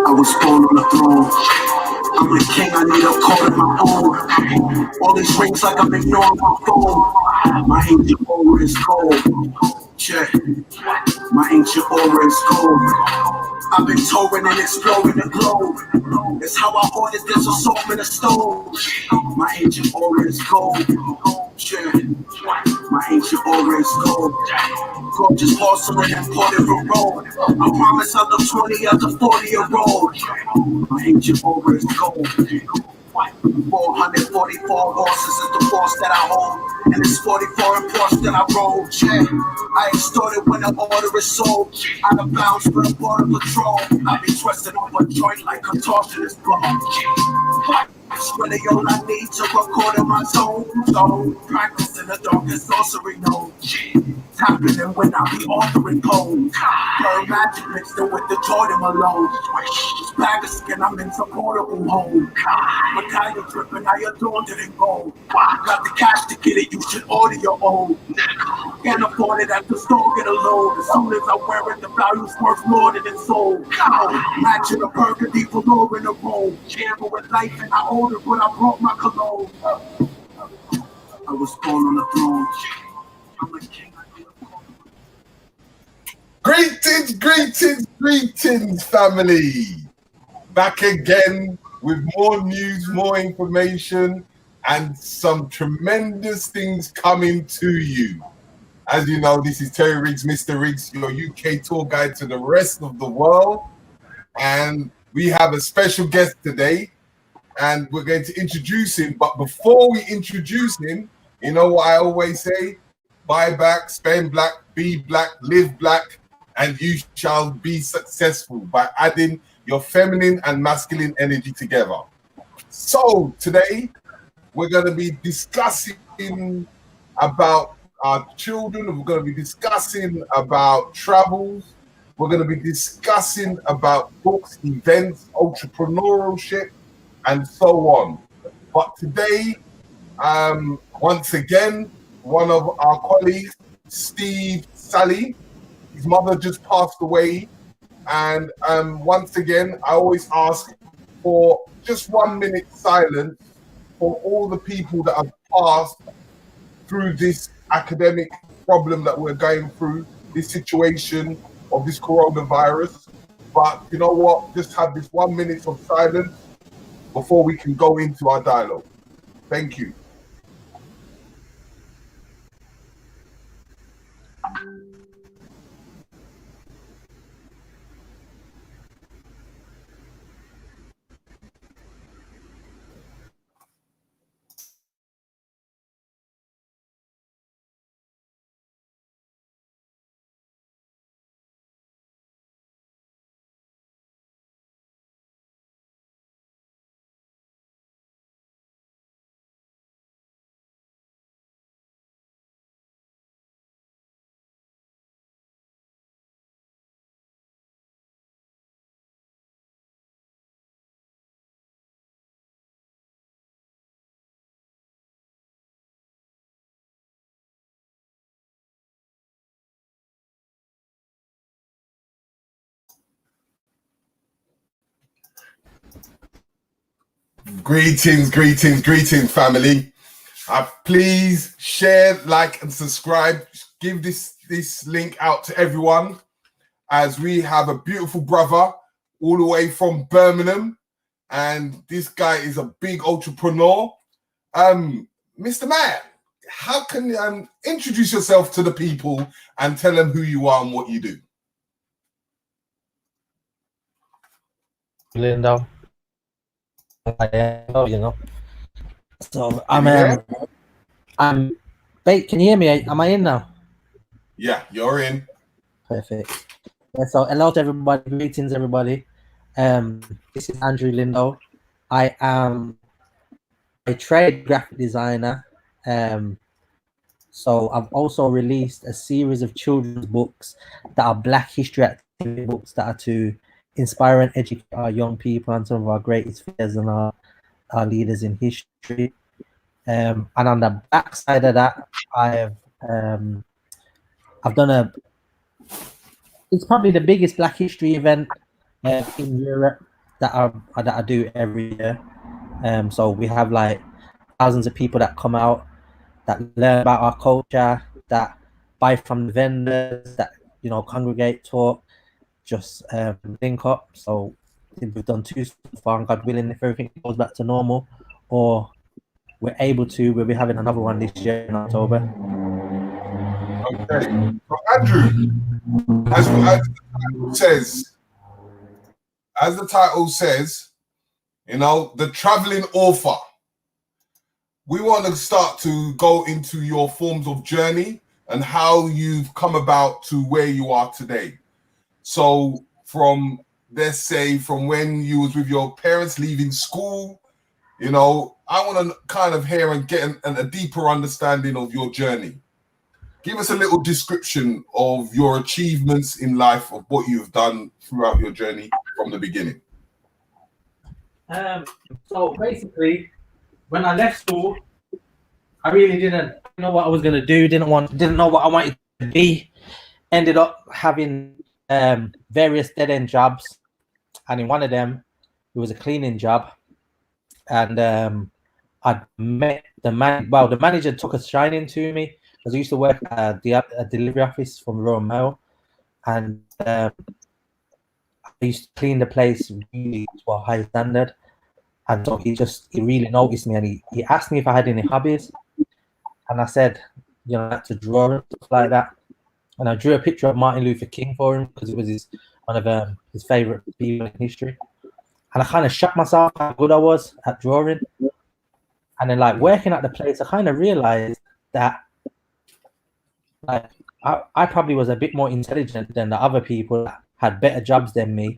I was born on the throne. I'm the king, I need a court of my own. All these rings like I'm ignoring my phone. My ancient aura is cold. Yeah. My ancient aura is cold. I've been touring and exploring the globe. It's how I ordered this assault in a stone. My ancient aura is cold. Yeah. My ancient aura is cold. Gorgeous porcelain imported from Rome. I promise I'll look 20 as a 40-year-old. My ancient aura is gold. 444 horses is the force that I hold, and it's 44 in Porsche that I roll. Yeah, I extorted when the order is sold. Out of bounds for the border patrol. I be twisting on my joint like contortionist bro. It's really all I need to record in my zone. So practice in the darkest sorcery node. Tapping in when I be authoring poems. Her magic mixed in with the Jordan Malone. This bag of skin, I'm in supportable home. Makaya dripping, I adorned it in gold. Got the cash to get it, you should order your own. Can't afford it at the store, get a load. As soon as I wear it, the value's worth more than it's sold. Matching a burgundy for lower in a roll. Gamble with life and I own it, but I brought my cologne. I was born on the throne. I'm a king. Greetings, family. Back again with more news, more information, and some tremendous things coming to you. As you know, this is Terry Riggs, Mr. Riggs, your UK tour guide to the rest of the world. And we have a special guest today, and we're going to introduce him. But before we introduce him, you know what I always say? Buy black, spend black, be black, live black, and you shall be successful by adding your feminine and masculine energy together. So today, we're going to be discussing about our children. We're going to be discussing about travels. We're going to be discussing about books, events, entrepreneurship, and so on. But today, once again, one of our colleagues, Steve Sally, his mother just passed away. And once again, I always ask for just 1 minute silence for all the people that have passed through this academic problem that we're going through, this situation of this coronavirus. But you know what? Just have this 1 minute of silence before we can go into our dialogue. Thank you. Greetings, family. Please share, like, and subscribe. Give this link out to everyone, as we have a beautiful brother all the way from Birmingham, and this guy is a big entrepreneur. Mr. Man, how can you introduce yourself to the people and tell them who you are and what you do? Lindo. You know. So I'm wait, can you hear me? Am I in now? Yeah, you're in. Perfect. Yeah, so hello to everybody, greetings everybody. This is Andrew Lindo. I am a trade graphic designer. So I've also released a series of children's books that are Black history activity books that are to inspire and educate our young people and some of our greatest figures and our leaders in history. And on the back side of that, I've done it's probably the biggest Black history event in Europe that I do every year. So we have like thousands of people that come out, that learn about our culture, that buy from the vendors, that congregate, talk, just link up. So we've done 2 so far, and God willing, if everything goes back to normal, or we're able to, we'll be having another one this year in October. Okay. So Andrew, as the title says, the traveling author. We want to start to go into your forms of journey and how you've come about to where you are today. So from, let's say, from when you was with your parents leaving school, I want to kind of hear and get a deeper understanding of your journey. Give us a little description of your achievements in life, of what you've done throughout your journey from the beginning. So basically, when I left school, I really didn't know what I was going to do. Didn't know what I wanted to be. Ended up having various dead-end jobs, and in one of them, it was a cleaning job. And I met the man. Well, the manager took a shining to me because I used to work at a delivery office from Royal Mail, and I used to clean the place really to a high standard. And so he really noticed me, and he asked me if I had any hobbies, and I said, I like to draw and stuff like that. And I drew a picture of Martin Luther King for him because it was one of his favorite people in history. And I kind of shocked myself how good I was at drawing. And then, like, working at the place, I kind of realized that, like, I probably was a bit more intelligent than the other people that had better jobs than me,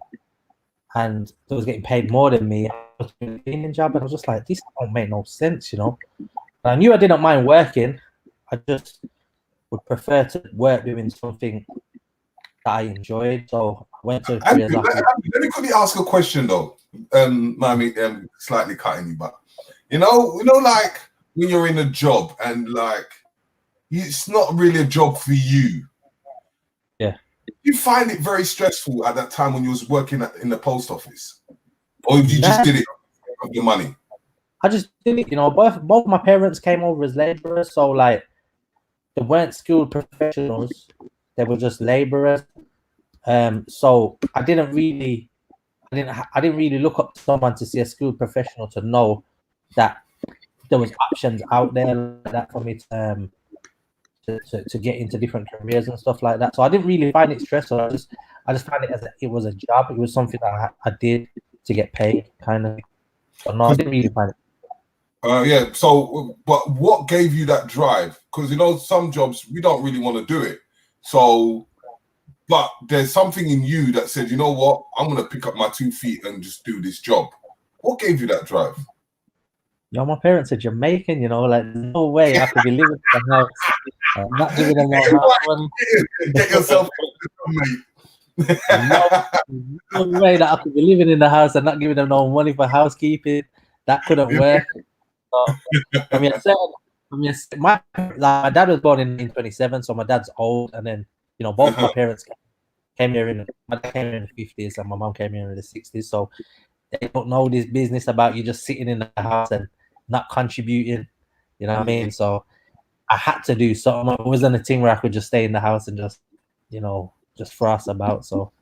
and they was getting paid more than me. I was doing a cleaning job, and I was just like, this don't make no sense, And I knew I didn't mind working. I just would prefer to work doing something that I enjoyed. So I went to careers Let me quickly ask a question though. Mommy, slightly cutting you, but like when you're in a job and like it's not really a job for you. Yeah. You find it very stressful at that time when you was working in the post office, or you just did it of your money? I just did it. Both my parents came over as laborers, so like they weren't skilled professionals; they were just laborers. So I didn't really look up to someone to see a skilled professional to know that there was options out there like that for me to get into different careers and stuff like that. So I didn't really find it stressful. I just found it it was a job. It was something that I did to get paid, kind of. So no, I didn't really find it. Yeah. So, but what gave you that drive? Because some jobs we don't really want to do it. So, but there's something in you that said, you know what, I'm gonna pick up my 2 feet and just do this job. What gave you that drive? My parents are Jamaican. Like no way I could be living in the house. Not giving them no house money. Get yourself, mate. No way that I could be living in the house and not giving them no money for housekeeping. That couldn't work. So, my dad was born in 1927, so my dad's old, and then both my parents came here my dad came here in the 50s and my mom came here in the 60s, so they don't know this business about you just sitting in the house and not contributing. You know what I mean? So I had to do something. It wasn't a thing where I could just stay in the house and just just frost about. So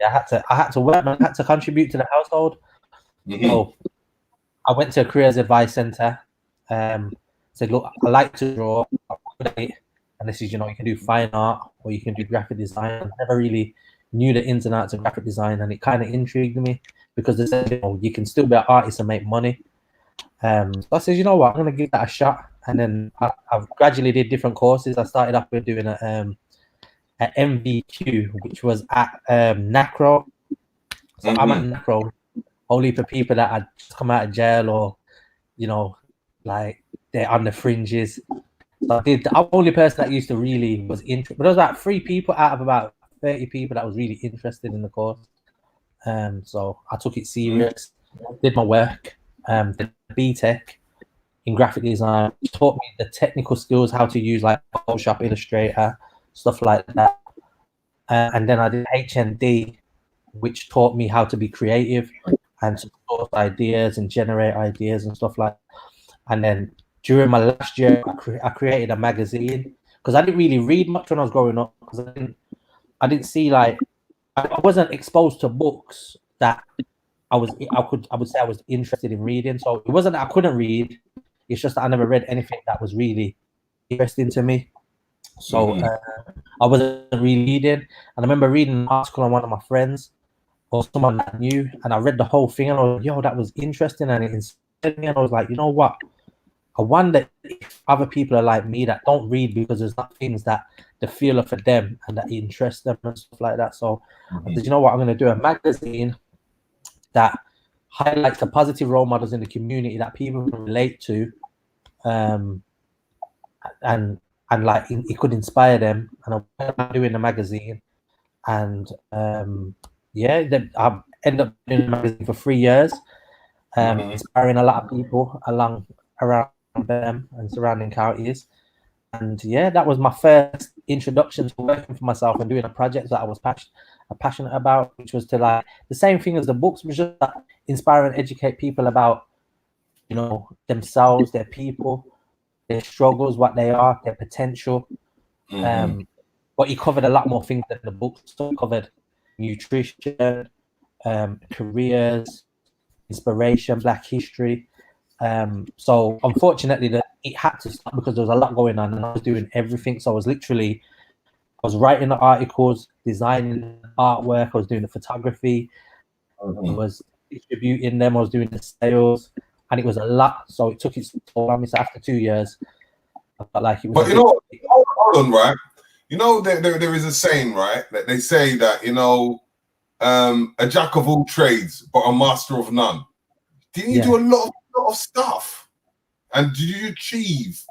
I had to work, man. I had to contribute to the household. So I went to a careers advice center. Said, look, I like to draw, and this is, you can do fine art or you can do graphic design. I never really knew the ins and outs of graphic design, and it kind of intrigued me because they said, you can still be an artist and make money. So I said, you know what, I'm gonna give that a shot. And then I gradually did different courses. I started off with doing a MVQ, which was at NACRO. So I'm at NACRO, only for people that had just come out of jail or, like they're on the fringes. So the only person that used to really was interested, but there was about 3 people out of about 30 people that was really interested in the course. So I took it serious, did my work, did BTech in graphic design, taught me the technical skills, how to use like Photoshop, Illustrator, stuff like that. And then I did HND, which taught me how to be creative and to source ideas and generate ideas and stuff like that. And then during my last year, I created a magazine because I didn't really read much when I was growing up, because I didn't see, like, I wasn't exposed to books that I would say I was interested in reading. So it wasn't that I couldn't read, it's just that I never read anything that was really interesting to me. So I wasn't really reading. And I remember reading an article on one of my friends or someone that I knew, and I read the whole thing and I was like, yo, that was interesting, and it inspired me. And I was like, you know what? I wonder if other people are like me that don't read because there's not things that the feel of for them and that interest them and stuff like that. So I said, you know what, I'm going to do a magazine that highlights the positive role models in the community that people can relate to, and like it could inspire them. And I'm doing the magazine, and then I ended up doing the magazine for 3 years, inspiring a lot of people around them and surrounding counties. And that was my first introduction to working for myself and doing a project that I was passionate about, which was to, like, the same thing as the books, was just like, inspire and educate people about themselves, their people, their struggles, what they are, their potential. But he covered a lot more things than the books. So he covered nutrition, careers, inspiration, Black history. So unfortunately it had to stop because there was a lot going on and I was doing everything. So I was writing the articles, designing artwork, I was doing the photography, I was distributing them, I was doing the sales, and it was a lot. So it took its toll on me. So after 2 years, I felt like it was. But hold on, right? There is a saying, right, that they say that a jack of all trades but a master of none. Didn't you do a lot of stuff? And did you achieve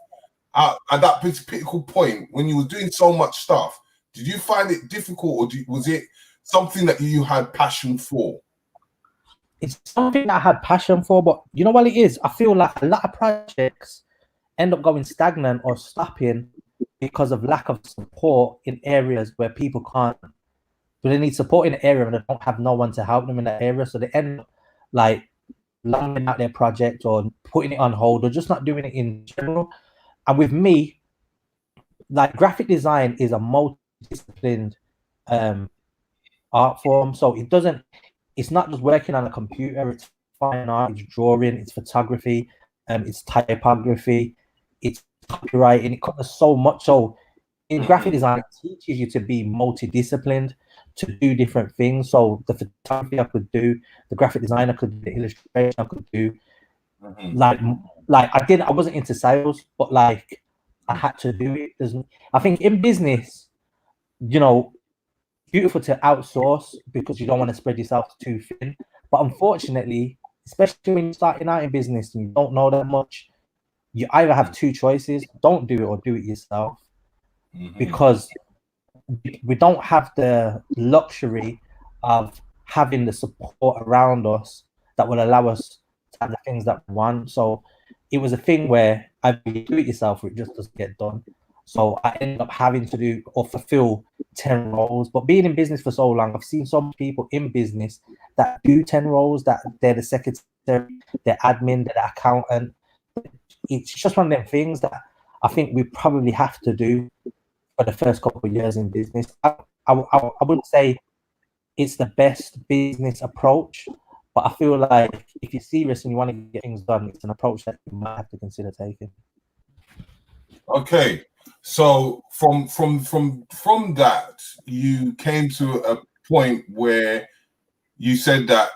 at that critical point when you were doing so much stuff? Did you find it difficult, or was it something that you had passion for? It's something that I had passion for, but you know what it is? I feel like a lot of projects end up going stagnant or stopping because of lack of support in areas where people can't. But they need support in the area and they don't have no one to help them in that area, so they end up like longing out their project or putting it on hold or just not doing it in general. And with me, like, graphic design is a multi-disciplined art form. So it's not just working on a computer, it's fine art, it's drawing, it's photography, it's typography, it's copywriting. It covers so much. So in graphic design, it teaches you to be multidisciplined, to do different things. So the photography I could do, the graphic design I could do, the illustration I could do. Like I wasn't into sales, but like I had to do it. I think in business, beautiful to outsource because you don't want to spread yourself too thin. But unfortunately, especially when you're starting out in business and you don't know that much, you either have 2 choices: don't do it or do it yourself. Because we don't have the luxury of having the support around us that will allow us to have the things that we want. So it was a thing where either you do it yourself or it just doesn't get done. So I ended up having to do or fulfill 10 roles. But being in business for so long, I've seen some people in business that do 10 roles, that they're the secretary, they're admin, they're the accountant. It's just one of them things that I think we probably have to do for the first couple of years in business. I wouldn't say it's the best business approach. But I feel like if you're serious and you want to get things done, it's an approach that you might have to consider taking. Okay, so from that, you came to a point where you said that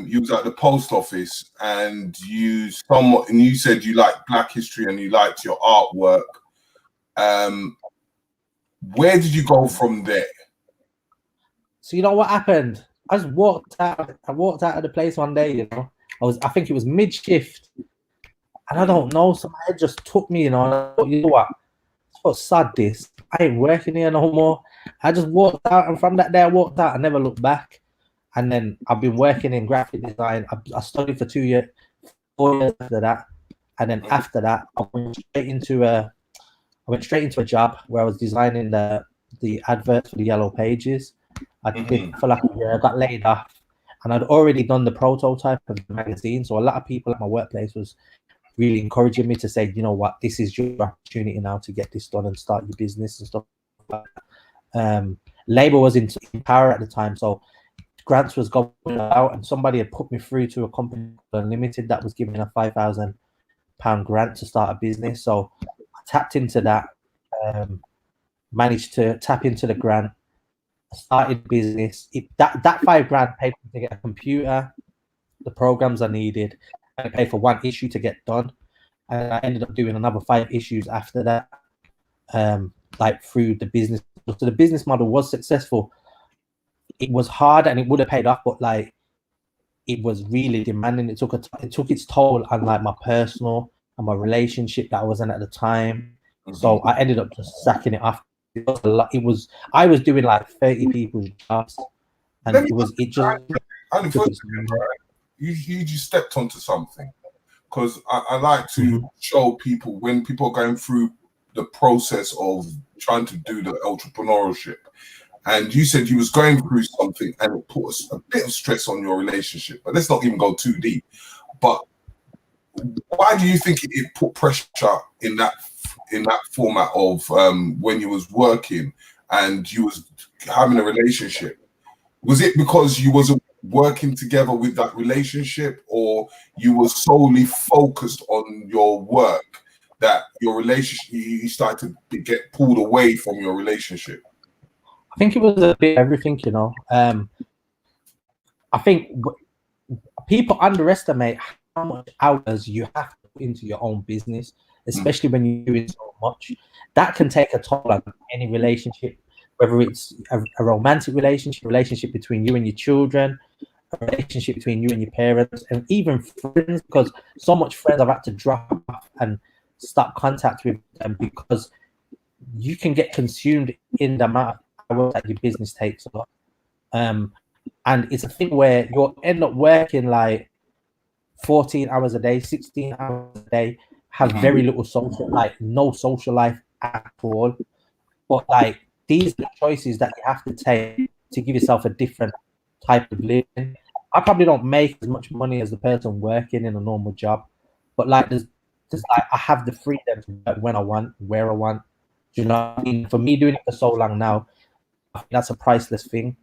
you was at the post office and you said you liked Black history and you liked your artwork. Where did you go from there? So you know what happened? I just walked out. I walked out of the place one day. You know, I think it was mid shift, and I don't know. So my head just took me. You know, and I thought, you know what? What's sad? This I ain't working here no more. I just walked out, and from that day I walked out. I never looked back. And then I've been working in graphic design. I studied for 4 years after that, and then after that, I went straight into a job where I was designing the adverts for the Yellow Pages. I did it for like a year. I got laid off, and I'd already done the prototype of the magazine. So a lot of people at my workplace was really encouraging me to say, you know what, this is your opportunity now to get this done and start your business and stuff like that. Labour was in power at the time, so grants was going out, and somebody had put me through to a company Unlimited that was giving a £5,000 grant to start a business. So I tapped into that, managed to tap into the grant, started business. That £5,000 paid for me to get a computer, the programs I needed, and I paid for one issue to get done. And I ended up doing another 5 issues after that, like through the business. So the business model was successful. It was hard and it would have paid off, but like it was really demanding. It took its toll on like my personal and my relationship that I was in at the time. So I ended up just sacking it off. It was a lot. I was doing like 30 people's jobs, and you just stepped onto something, because I like to show people when people are going through the process of trying to do the entrepreneurship. And you said you was going through something and it put a bit of stress on your relationship. But let's not even go too deep. But why do you think it put pressure in that format of when you was working and you was having a relationship? Was it because you wasn't working together with that relationship, or you were solely focused on your work that your relationship, you started to get pulled away from your relationship? I think it was a bit of everything, you know. I think people underestimate how much hours you have to put into your own business, especially when you're doing so much. That can take a toll on any relationship, whether it's a romantic relationship between you and your children, a relationship between you and your parents, and even friends, because so much friends I've had to drop off and stop contact with them because you can get consumed in the amount of hours that your business takes up. And it's a thing where you'll end up working like 14 hours a day, 16 hours a day, have very little social, like no social life at all. But like these are the choices that you have to take to give yourself a different type of living. I probably don't make as much money as the person working in a normal job, but like there's like I have the freedom to work when I want, where I want. You know what I mean? For me, doing it for so long now, I think that's a priceless thing.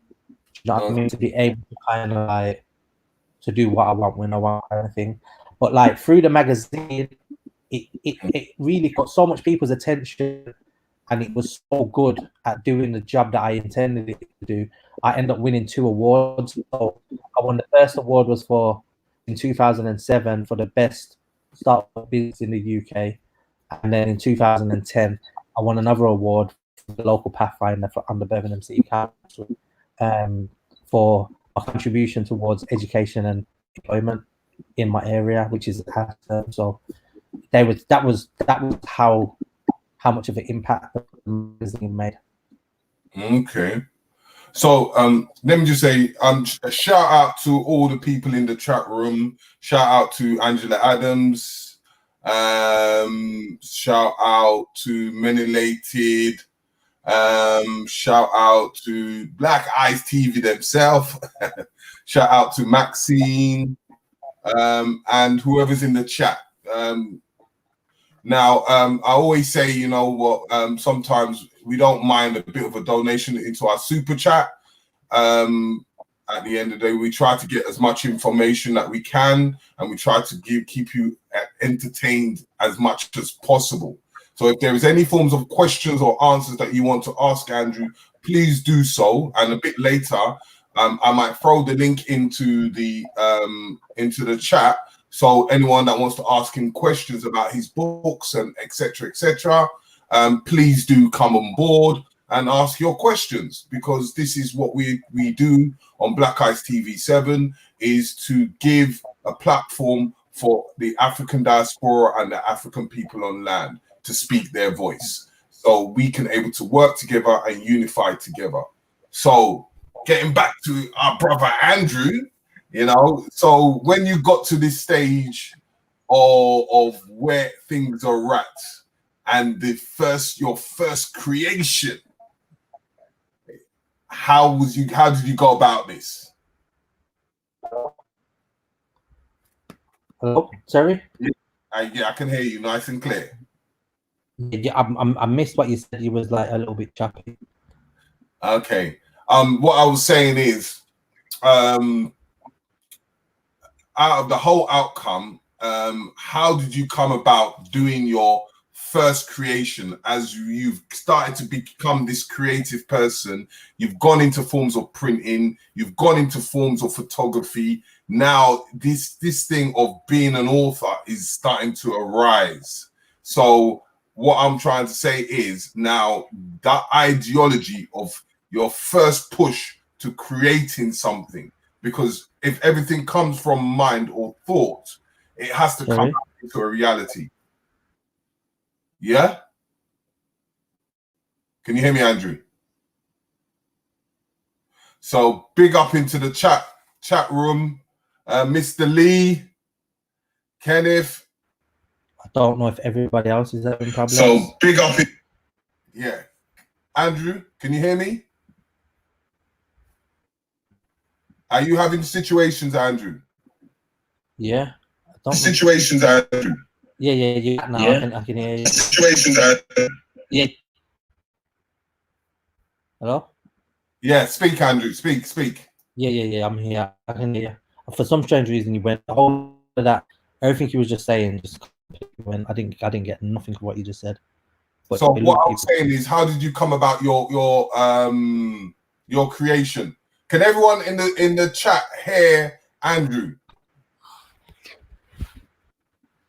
You know what I mean? To be able to kind of like to do what I want when I want, kind of thing. But like through the magazine, it really got so much people's attention, and it was so good at doing the job that I intended it to do. I ended up winning 2 awards. So I won the first award was in 2007 for the best startup business in the UK, and then in 2010 I won another award for the local Pathfinder on the Birmingham City Council for a contribution towards education and employment in my area, which is so that was how much of an impact the magazine made. Okay. So let me just say a shout out to all the people in the chat room. Shout out to Angela Adams. Shout out to Menelated. Shout out to Black Eyes TV themselves. Shout out to Maxine and whoever's in the chat. Now, I always say, you know what, sometimes we don't mind a bit of a donation into our super chat. at the end of the day, we try to get as much information that we can, and we try to keep you entertained as much as possible. So if there is any forms of questions or answers that you want to ask Andrew, please do so. And a bit later, I might throw the link into the chat. So anyone that wants to ask him questions about his books and etc., please do come on board and ask your questions, because this is what we do on Black Eyes TV7, is to give a platform for the African diaspora and the African people on land to speak their voice, so we can able to work together and unify together. So getting back to our brother Andrew, you know, so when you got to this stage of where things are at and your first creation, how did you go about this? Hello, sorry. Yeah, I can hear you nice and clear. Yeah, I missed what you said. You was like a little bit choppy. Okay. What I was saying is, out of the whole outcome, how did you come about doing your first creation? As you've started to become this creative person, you've gone into forms of printing, you've gone into forms of photography. Now this thing of being an author is starting to arise. So what I'm trying to say is, now that ideology of your first push to creating something, because if everything comes from mind or thought, it has to come into a reality. Yeah? Can you hear me, Andrew? So big up into the chat room. Mr. Lee, Kenneth. I don't know if everybody else is having problems. So big up. Yeah. Andrew, can you hear me? Are you having situations, Andrew? Yeah. Situations, Andrew. Yeah. Now yeah. I can hear you. Situations, Andrew. Yeah. Hello? Yeah, speak, Andrew. Speak. Yeah. I'm here. I can hear you. For some strange reason, you went all of that. Everything you was just saying just went. I didn't get nothing of what you just said. But so what I was saying is, how did you come about your creation? Can everyone in the chat hear Andrew?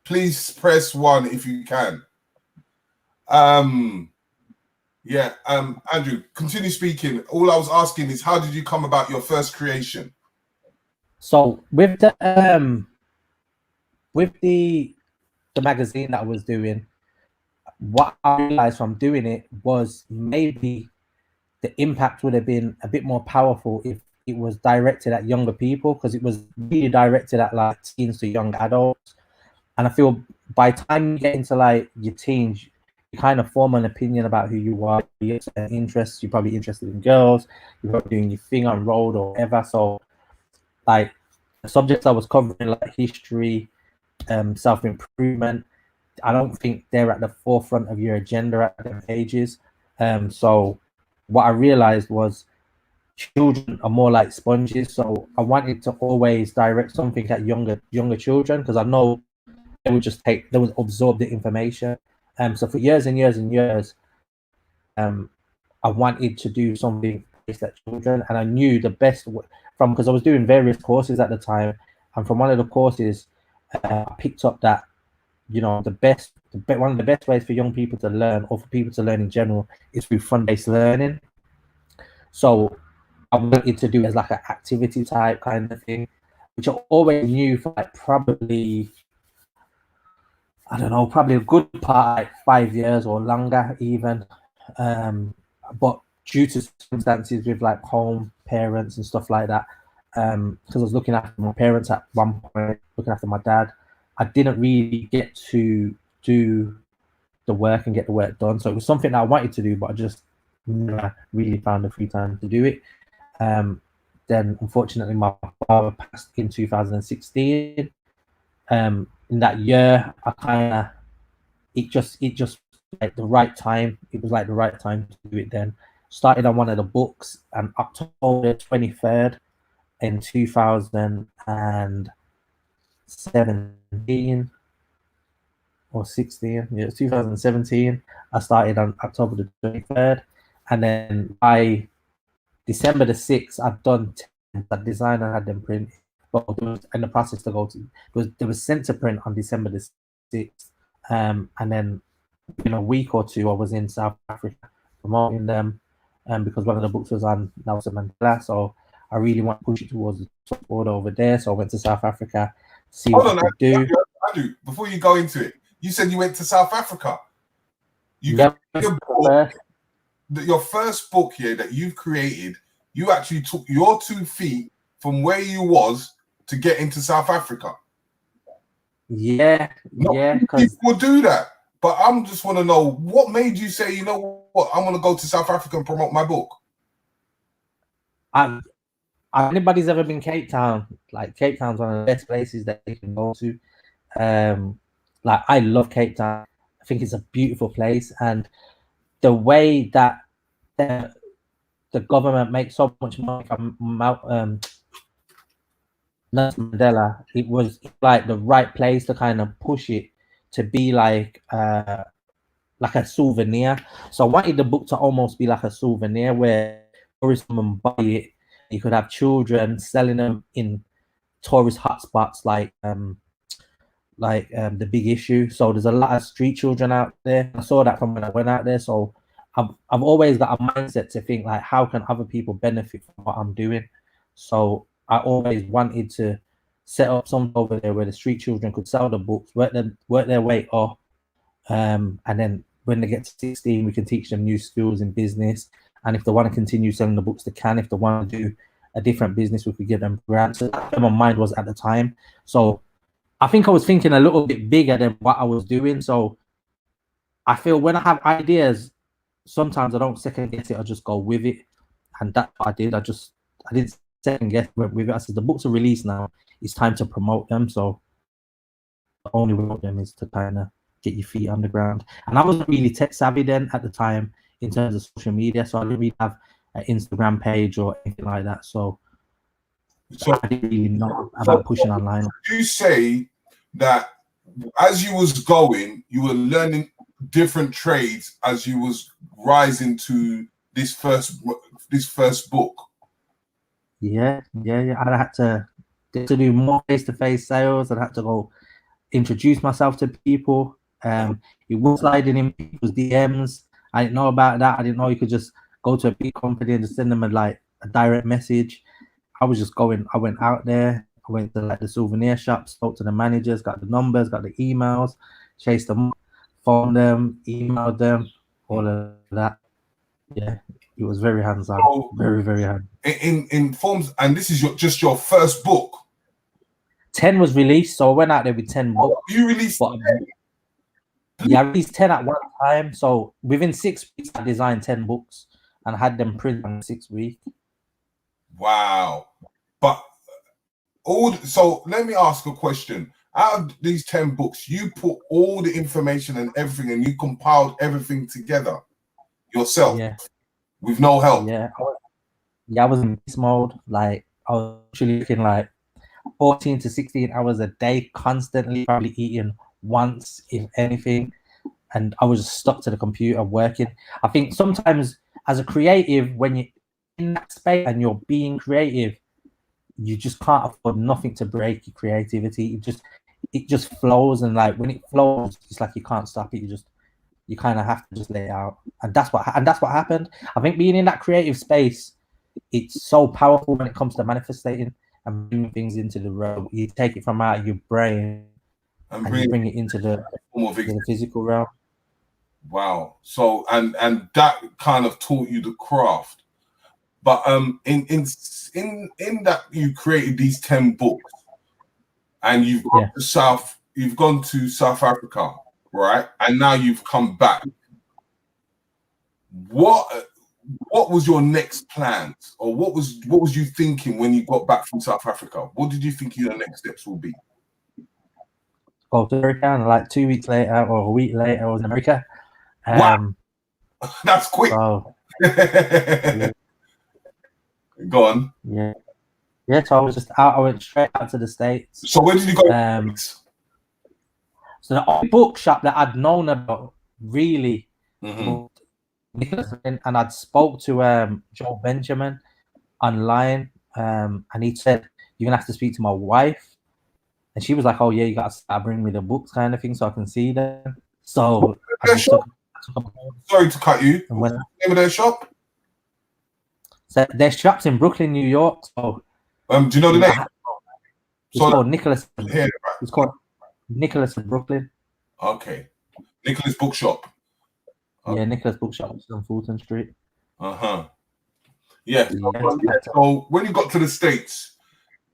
Please press 1 if you can. Andrew, continue speaking. All I was asking is, how did you come about your first creation? So with the magazine that I was doing, what I realized from doing it was maybe the impact would have been a bit more powerful if it was directed at younger people, because it was really directed at like teens to young adults. And I feel by the time you get into like your teens, you kind of form an opinion about who you are, your interests. You're probably interested in girls, you're probably doing your thing on road or whatever. So like the subjects I was covering, like history, self-improvement, I don't think they're at the forefront of your agenda at them ages. So what I realized was children are more like sponges. So I wanted to always direct something at younger children, because I know they would absorb the information. So for years and years and years, I wanted to do something based at children, and I knew the best because I was doing various courses at the time, and from one of the courses, I picked up that, you know, one of the best ways for young people to learn, or for people to learn in general, is through fun-based learning. So I wanted to do it as like an activity type kind of thing, which I always knew for like probably a good part, like 5 years or longer even. But due to circumstances with like home, parents and stuff like that, because I was looking after my parents at one point, looking after my dad, I didn't really get to do the work and get the work done. So it was something that I wanted to do, but I just never really found the free time to do it. Then unfortunately my father passed in 2016. In that year, it just like the right time. It was like the right time to do it then. Started on one of the books, and October 23rd, in 2017 or 16. Yeah, 2017. I started on October the 23rd, and then by December the 6th, I'd done 10 that design and had them printed. But it was in the process to go to. They was sent to print on December the 6th, and then in a week or two, I was in South Africa promoting them, because one of the books was on Nelson Mandela. So I really want to push it towards the top board over there. So I went to South Africa to see what I could do. Andrew, before you go into it, you said you went to South Africa. Yep. Your first book here that you've created, you actually took your 2 feet from where you was to get into South Africa. Yeah, because people do that. But I just want to know what made you say, you know what, I'm going to go to South Africa and promote my book. Anybody's ever been Cape Town? Like, Cape Town's one of the best places that you can go to. Like, I love Cape Town. I think it's a beautiful place, and the way that the government makes so much money from Nelson Mandela, it was like the right place to kind of push it to be like a souvenir. So I wanted the book to almost be like a souvenir where tourists come and buy it. You could have children selling them in tourist hotspots like the Big Issue. So there's a lot of street children out there. I saw that from when I went out there. So I've always got a mindset to think, like, how can other people benefit from what I'm doing? So I always wanted to set up something over there where the street children could sell the books, work their way up, and then when they get to 16, we can teach them new skills in business. And if they want to continue selling the books, they can. If they want to do a different business, we could give them grants. So that's where my mind was at the time. So I think I was thinking a little bit bigger than what I was doing. So I feel when I have ideas, sometimes I don't second guess it, I just go with it. And that's what I did. I didn't second guess, went with it. I said, the books are released now, it's time to promote them. So the only way to promote them is to kind of get your feet on the ground. And I wasn't really tech savvy then at the time in terms of social media, so I didn't really have an Instagram page or anything like that. So I didn't really know about pushing online. You say that as you was going, you were learning different trades as you was rising to this first book. Yeah. I had to do more face-to-face sales. I had to go introduce myself to people. It was sliding in people's DMs. I didn't know about that. I didn't know you could just go to a big company and just send them a direct message. I went out there. I went to the souvenir shop, spoke to the managers, got the numbers, got the emails, chased them, phoned them, emailed them, all of that. Yeah, it was very hands-on, very, very hands. In forms, and this is just your first book. 10 was released, so I went out there with 10 books. You released 10? Yeah, I released 10 at one time. So within 6 weeks, I designed 10 books and had them printed in 6 weeks. Wow. But so let me ask a question. Out of these 10 books, you put all the information and everything, and you compiled everything together yourself, with no help. I was in beast mode. Like, I was actually looking like 14 to 16 hours a day, constantly, probably eating once, if anything. And I was just stuck to the computer working. I think sometimes as a creative, when you're in that space and you're being creative, you just can't afford nothing to break your creativity. It just flows, and like when it flows, it's like you can't stop it. You kind of have to just lay it out, and that's what happened. I think being in that creative space, it's so powerful when it comes to manifesting and bringing things into the realm. You take it from out of your brain and you bring it into the physical realm. Wow. So and that kind of taught you the craft. But in that you created these 10 books, and you've gone to South Africa, right? And now you've come back. What was your next plans, or what was you thinking when you got back from South Africa? What did you think your next steps will be? Go to America, and like 2 weeks later or a week later, I was in America. Wow. That's quick. So, Go on. Yeah, Yeah, so I was just out. I went straight out to the States. So where did you go? So the only bookshop that I'd known about really Mhm. was Nicholas, and I'd spoke to Joe Benjamin online, and he said you're gonna have to speak to my wife, and she was like, "Oh yeah, you gotta start bringing me the books, kind of thing, so I can see them." So I Their just shop? took Sorry to cut you. and What's went. the name of their shop? So their shops in Brooklyn, New York. So Do you know the name? it's So called Nicholas. here, It's called Nicholas in Brooklyn. okay. Nicholas Bookshop. Yeah, Nicholas Bookshop on Fulton Street. Uh-huh. Yeah. Yeah. So when you got to the States,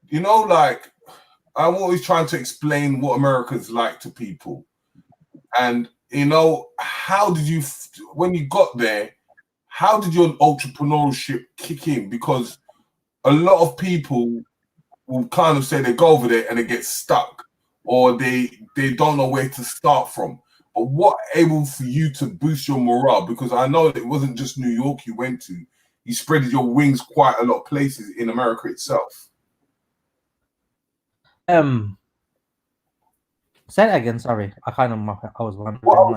you know, like I'm always trying to explain what America's like to people. And you know, how did you when you got there, how did your entrepreneurship kick in? Because a lot of people will kind of say they go over there and they get stuck, or they don't know where to start from. But what able for you to boost your morale? Because I know that it wasn't just New York you went to. You spread your wings quite a lot of places in America itself. Say that again. Sorry, I was wondering. Well,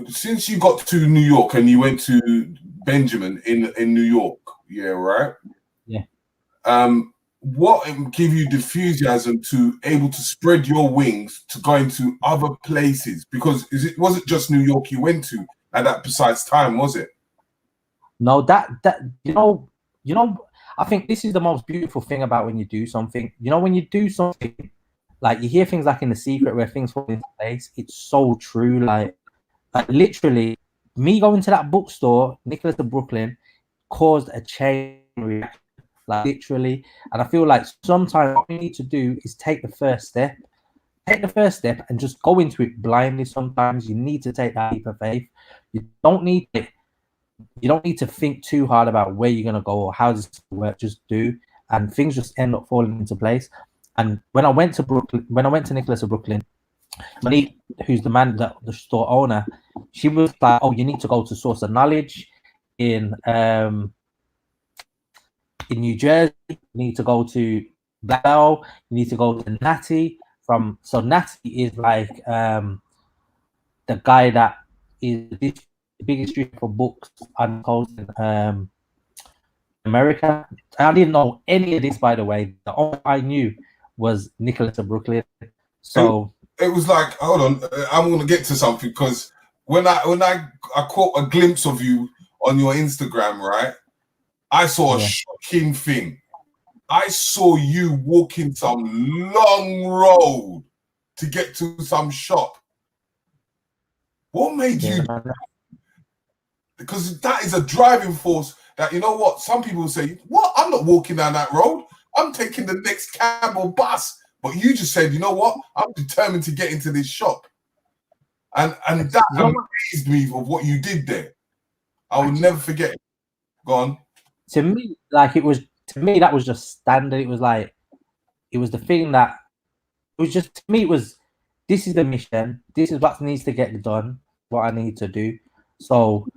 since you got to New York and you went to Benjamin in New York, yeah, right? Yeah. What gave you the enthusiasm to able to spread your wings to go into other places? Because was it just New York you went to at that precise time, was it? No, that you know, I think this is the most beautiful thing about when you do something. You know, when you do something, like you hear things like in The Secret where things fall into place. It's so true. Like literally, me going to that bookstore, Nicholas of Brooklyn, caused a chain reaction. Like literally, and I feel like sometimes what we need to do is take the first step. Take the first step and just go into it blindly. Sometimes you need to take that leap of faith. You don't need it. You don't need to think too hard about where you're gonna go or how this work. Just do, and things just end up falling into place. And when I went to Brooklyn, when I went to Nicholas of Brooklyn, Monique, who's the store owner, she was like, "Oh, you need to go to Source of Knowledge in New Jersey. You need to go to Black Bell. You need to go to Natty." So Natty is like the guy that is the biggest distributor for books and coast in America. I didn't know any of this, by the way. The only I knew was Nicholas of Brooklyn. So it was like, hold on, I'm gonna get to something because when I caught a glimpse of you on your Instagram, right? I saw a shocking thing. I saw you walking some long road to get to some shop. What made you? Because that is a driving force that, you know what, some people say, what? I'm not walking down that road. I'm taking the next cab or bus. But you just said, you know what? I'm determined to get into this shop. And that amazed me of what you did there. I will never forget it. Go on. To me, that was just standard. It was like, it was the thing that, it was just, to me, it was, this is the mission. This is what needs to get done, what I need to do. So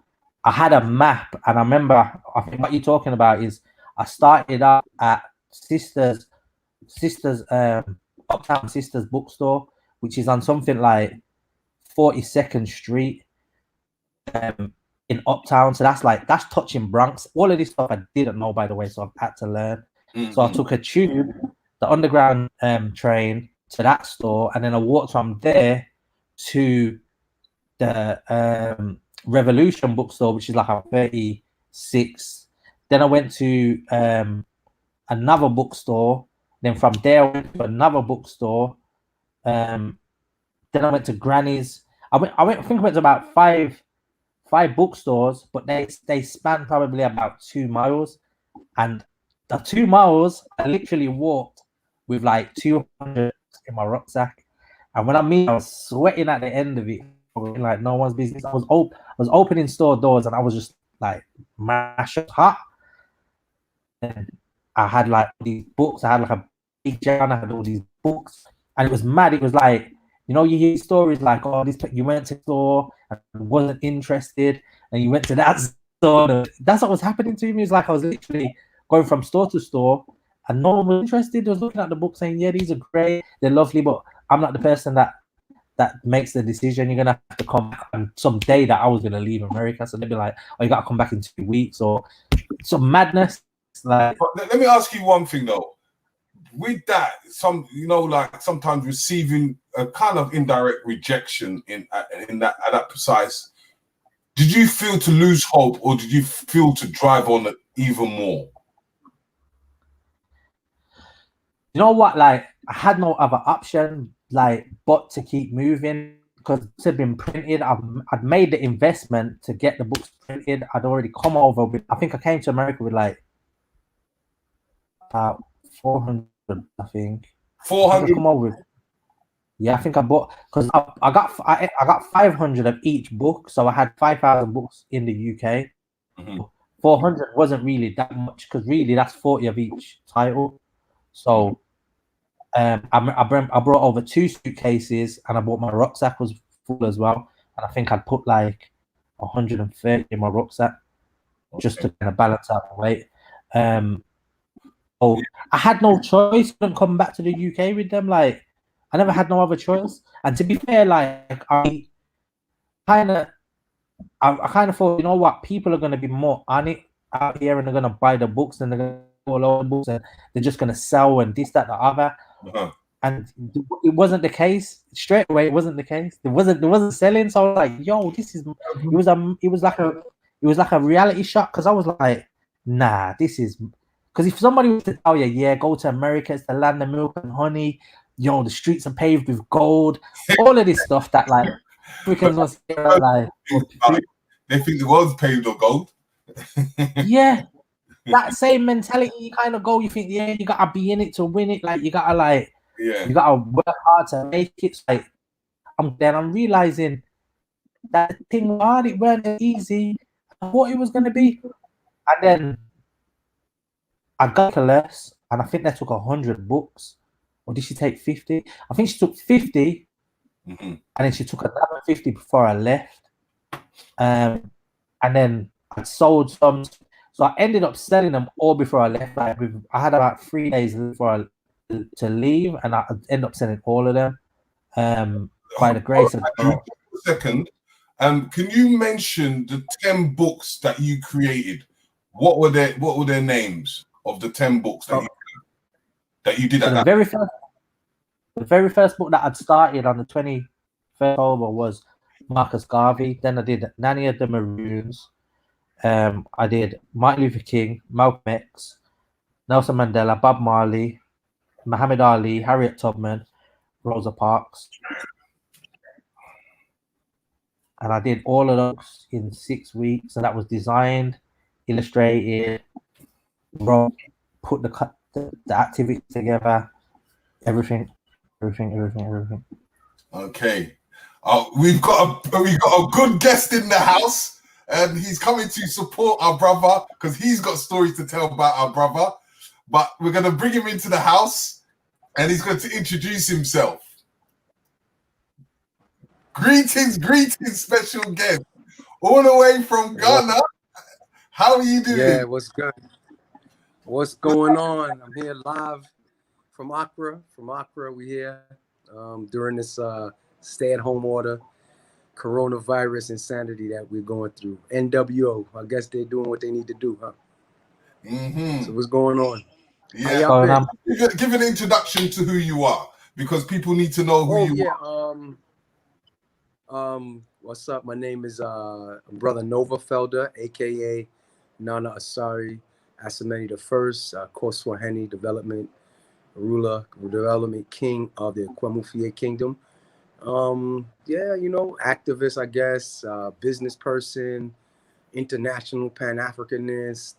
I had a map, and I remember, I think what you're talking about is, I started out at Uptown Sisters bookstore, which is on something like 42nd Street in Uptown. So that's touching Bronx. All of this stuff I didn't know, by the way, so I've had to learn. Mm-hmm. So I took a tube, the underground train to that store, and then I walked from there to the Revolution bookstore, which is like a 36. Then I went to another bookstore. Then from there, I went to another bookstore. Then I went to Granny's. I think I went to about five bookstores, but they span probably about 2 miles. And the 2 miles, I literally walked with like 200 in my rucksack. And when I was sweating at the end of it, like no one's business. I was opening store doors, and I was just like mashed hot. And I had like these books. I had like a big jar. I had all these books, and it was mad. It was like, you know, you hear stories like, oh, you went to the store and wasn't interested, and you went to that store. That's what was happening to me. It's like I was literally going from store to store, and no one was interested. They was looking at the book saying, yeah, these are great, they're lovely, but I'm not the person that makes the decision. You're gonna have to come back on some day that I was gonna leave America. So they'd be like, oh, you gotta come back in 2 weeks or some madness. Like, But let me ask you one thing though. With that, like sometimes receiving a kind of indirect rejection in that at that precise. Did you feel to lose hope, or did you feel to drive on it even more? You know what? Like, I had no other option, like, but to keep moving because books had been printed. I'd made the investment to get the books printed. I'd already come over with. I think I came to America with like about 400. I think 400. Come over with. Yeah, I think I bought because I got 500 of each book, so I had 5,000 books in the UK. Mm-hmm. 400 wasn't really that much because really that's 40 of each title. So I brought over 2 suitcases and I bought my rucksack was full as well. And I think I'd put like 130 in my rucksack just to kind of balance out the weight. Oh, I had no choice. Couldn't come back to the UK with them. Like, I never had no other choice. And to be fair, like I kind of thought, you know what, people are going to be more on it out here, and they're going to buy the books, and they're going to go all over the books, and they're just going to sell and this, that, the other. Uh-huh. And it wasn't the case. Straight away, it wasn't the case. There wasn't selling. So I was like, yo, this is. It was like a reality shock because I was like, nah, this is. Because if somebody was to tell you, yeah, go to America, it's the land of milk and honey, you know, the streets are paved with gold, all of this stuff that like Africans was like, they think the world's paved with gold. yeah, that same mentality. You kind of go, you think, yeah, you gotta be in it to win it. Like you gotta you gotta work hard to make it. It's like I'm realizing that thing hard, it weren't easy. I thought it was gonna be, and then I got to less, and I think they took 100 books. Or did she take 50? I think she took 50, and then she took another 50 before I left. And then I sold some. So I ended up selling them all before I left. Like I had about 3 days before to leave, and I ended up selling all of them. By the grace of God. A second. Can you mention the 10 books that you created? What were their names of the 10 books that you did? So the very first book that I'd started on the 21st October was Marcus Garvey. Then I did Nanny of the Maroons. I did Martin Luther King, Malcolm X, Nelson Mandela, Bob Marley, Muhammad Ali, Harriet Tubman, Rosa Parks. And I did all of those in 6 weeks. And that was designed, illustrated, wrote, put the activities together, everything. Okay. We've got a good guest in the house, and he's coming to support our brother because he's got stories to tell about our brother. But we're going to bring him into the house, and he's going to introduce himself. Greetings, special guest, all the way from Ghana. How are you doing? Yeah, what's good? What's going on? I'm here live from Accra. We here during this stay-at-home order, coronavirus insanity that we're going through. NWO. I guess they're doing what they need to do, huh? Mm-hmm. So what's going on? Yeah. Give an introduction to who you are because people need to know who you are. What's up? My name is Brother Nova Felder, aka Nana Asari Asameni the First, Koswaheni Development King of the Kwamufie Kingdom. Activist, I guess, business person, international Pan-Africanist,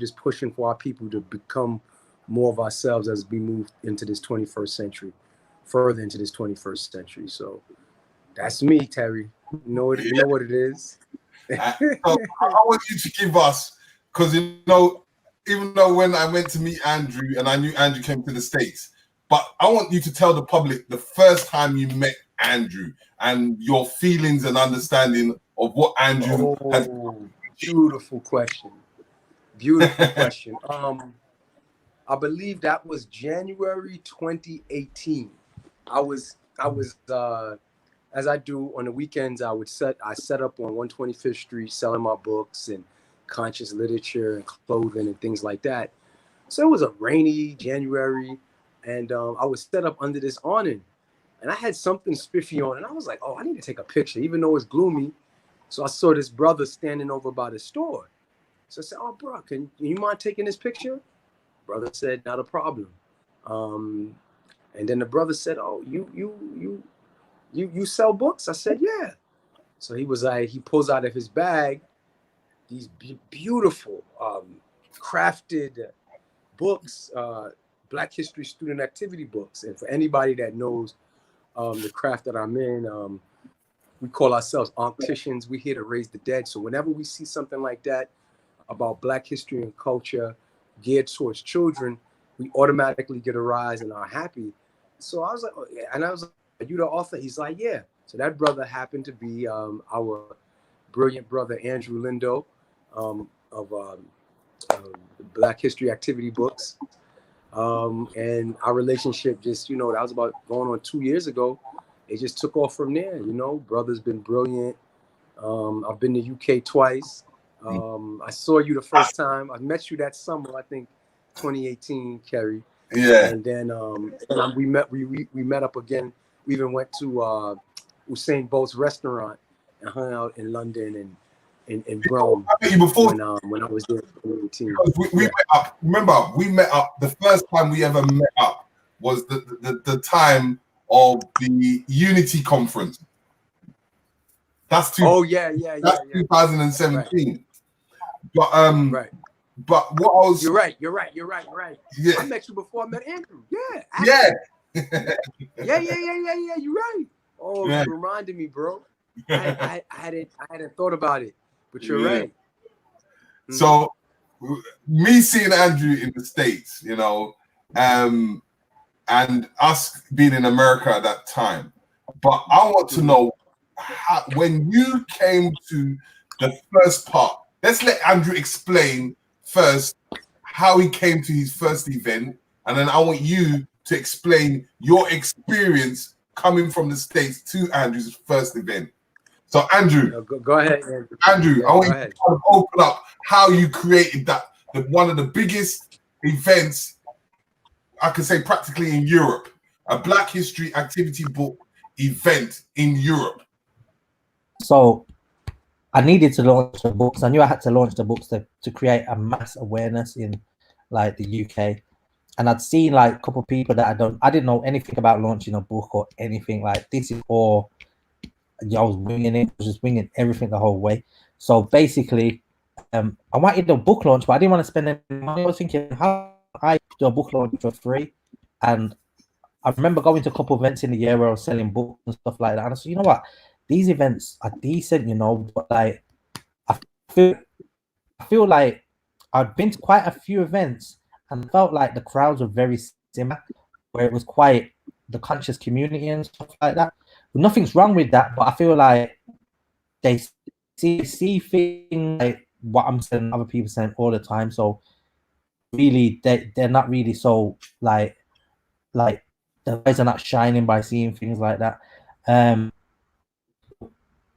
just pushing for our people to become more of ourselves as we move into this 21st century, further into this 21st century. So that's me, Terry. You know what it is. So I want you to give us, because even though when I went to meet Andrew and I knew Andrew came to the States, but I want you to tell the public the first time you met Andrew and your feelings and understanding of what Andrew has. Beautiful question. I believe that was January 2018. I was as I do on the weekends, I set up on 125th Street selling my books and conscious literature and clothing and things like that. So it was a rainy January, and I was set up under this awning, and I had something spiffy on, and I was like, oh, I need to take a picture, even though it's gloomy. So I saw this brother standing over by the store. So I said, oh, bro, can you mind taking this picture? Brother said, not a problem. And then the brother said, oh, you sell books? I said, yeah. So he was like, he pulls out of his bag these beautiful crafted books, Black History student activity books. And for anybody that knows the craft that I'm in, we call ourselves opticians. We're here to raise the dead. So whenever we see something like that about Black history and culture geared towards children, we automatically get a rise and are happy. So I was like, oh, yeah. And I was like, are you the author? He's like, yeah. So that brother happened to be our brilliant brother, Andrew Lindo, of Black History Activity Books. And our relationship just, that was about going on 2 years ago. It just took off from there, Brother's been brilliant. I've been to UK twice. I saw you the first time. I met you that summer, I think 2018, Kerry. Yeah. And then we met up again. We even went to Usain Bolt's restaurant and hung out in London and in Rome. I met you before when I was there in 2018. We met up. Remember, we met up. The first time we ever met up was the time of the Unity Conference. That's 2017. Right. But right. But what I was You're right. Yeah. I met you before I met Andrew. Yeah. Yeah. Yeah. You're right. Oh, Yeah. You reminded me, bro. I hadn't thought about it, but you're right. So me seeing Andrew in the States, and us being in America at that time. But I want to know how, when you came to the first part, let's let Andrew explain first how he came to his first event, and then I want you to explain your experience coming from the States to Andrew's first event. So Andrew, go ahead, Andrew. Andrew, Yeah, I want you to kind of open up how you created one of the biggest events, I could say practically in Europe, a Black History Activity Book event in Europe. So I needed to launch the books. I knew I had to launch the books to create a mass awareness in like the UK. And I'd seen like a couple of people that I didn't know anything about launching a book or anything like this. Is all I was winging it, just winging everything the whole way. So basically, I wanted a book launch, but I didn't want to spend any money. I was thinking, how I do a book launch for free? And I remember going to a couple of events in the year where I was selling books and stuff like that. And I said, you know what? These events are decent, but like I feel like I'd been to quite a few events and felt like the crowds were very similar, where it was quite the conscious community and stuff like that. Nothing's wrong with that, but I feel like they see things like what I'm saying, other people saying all the time. So really, they're not really so like the eyes are not shining by seeing things like that.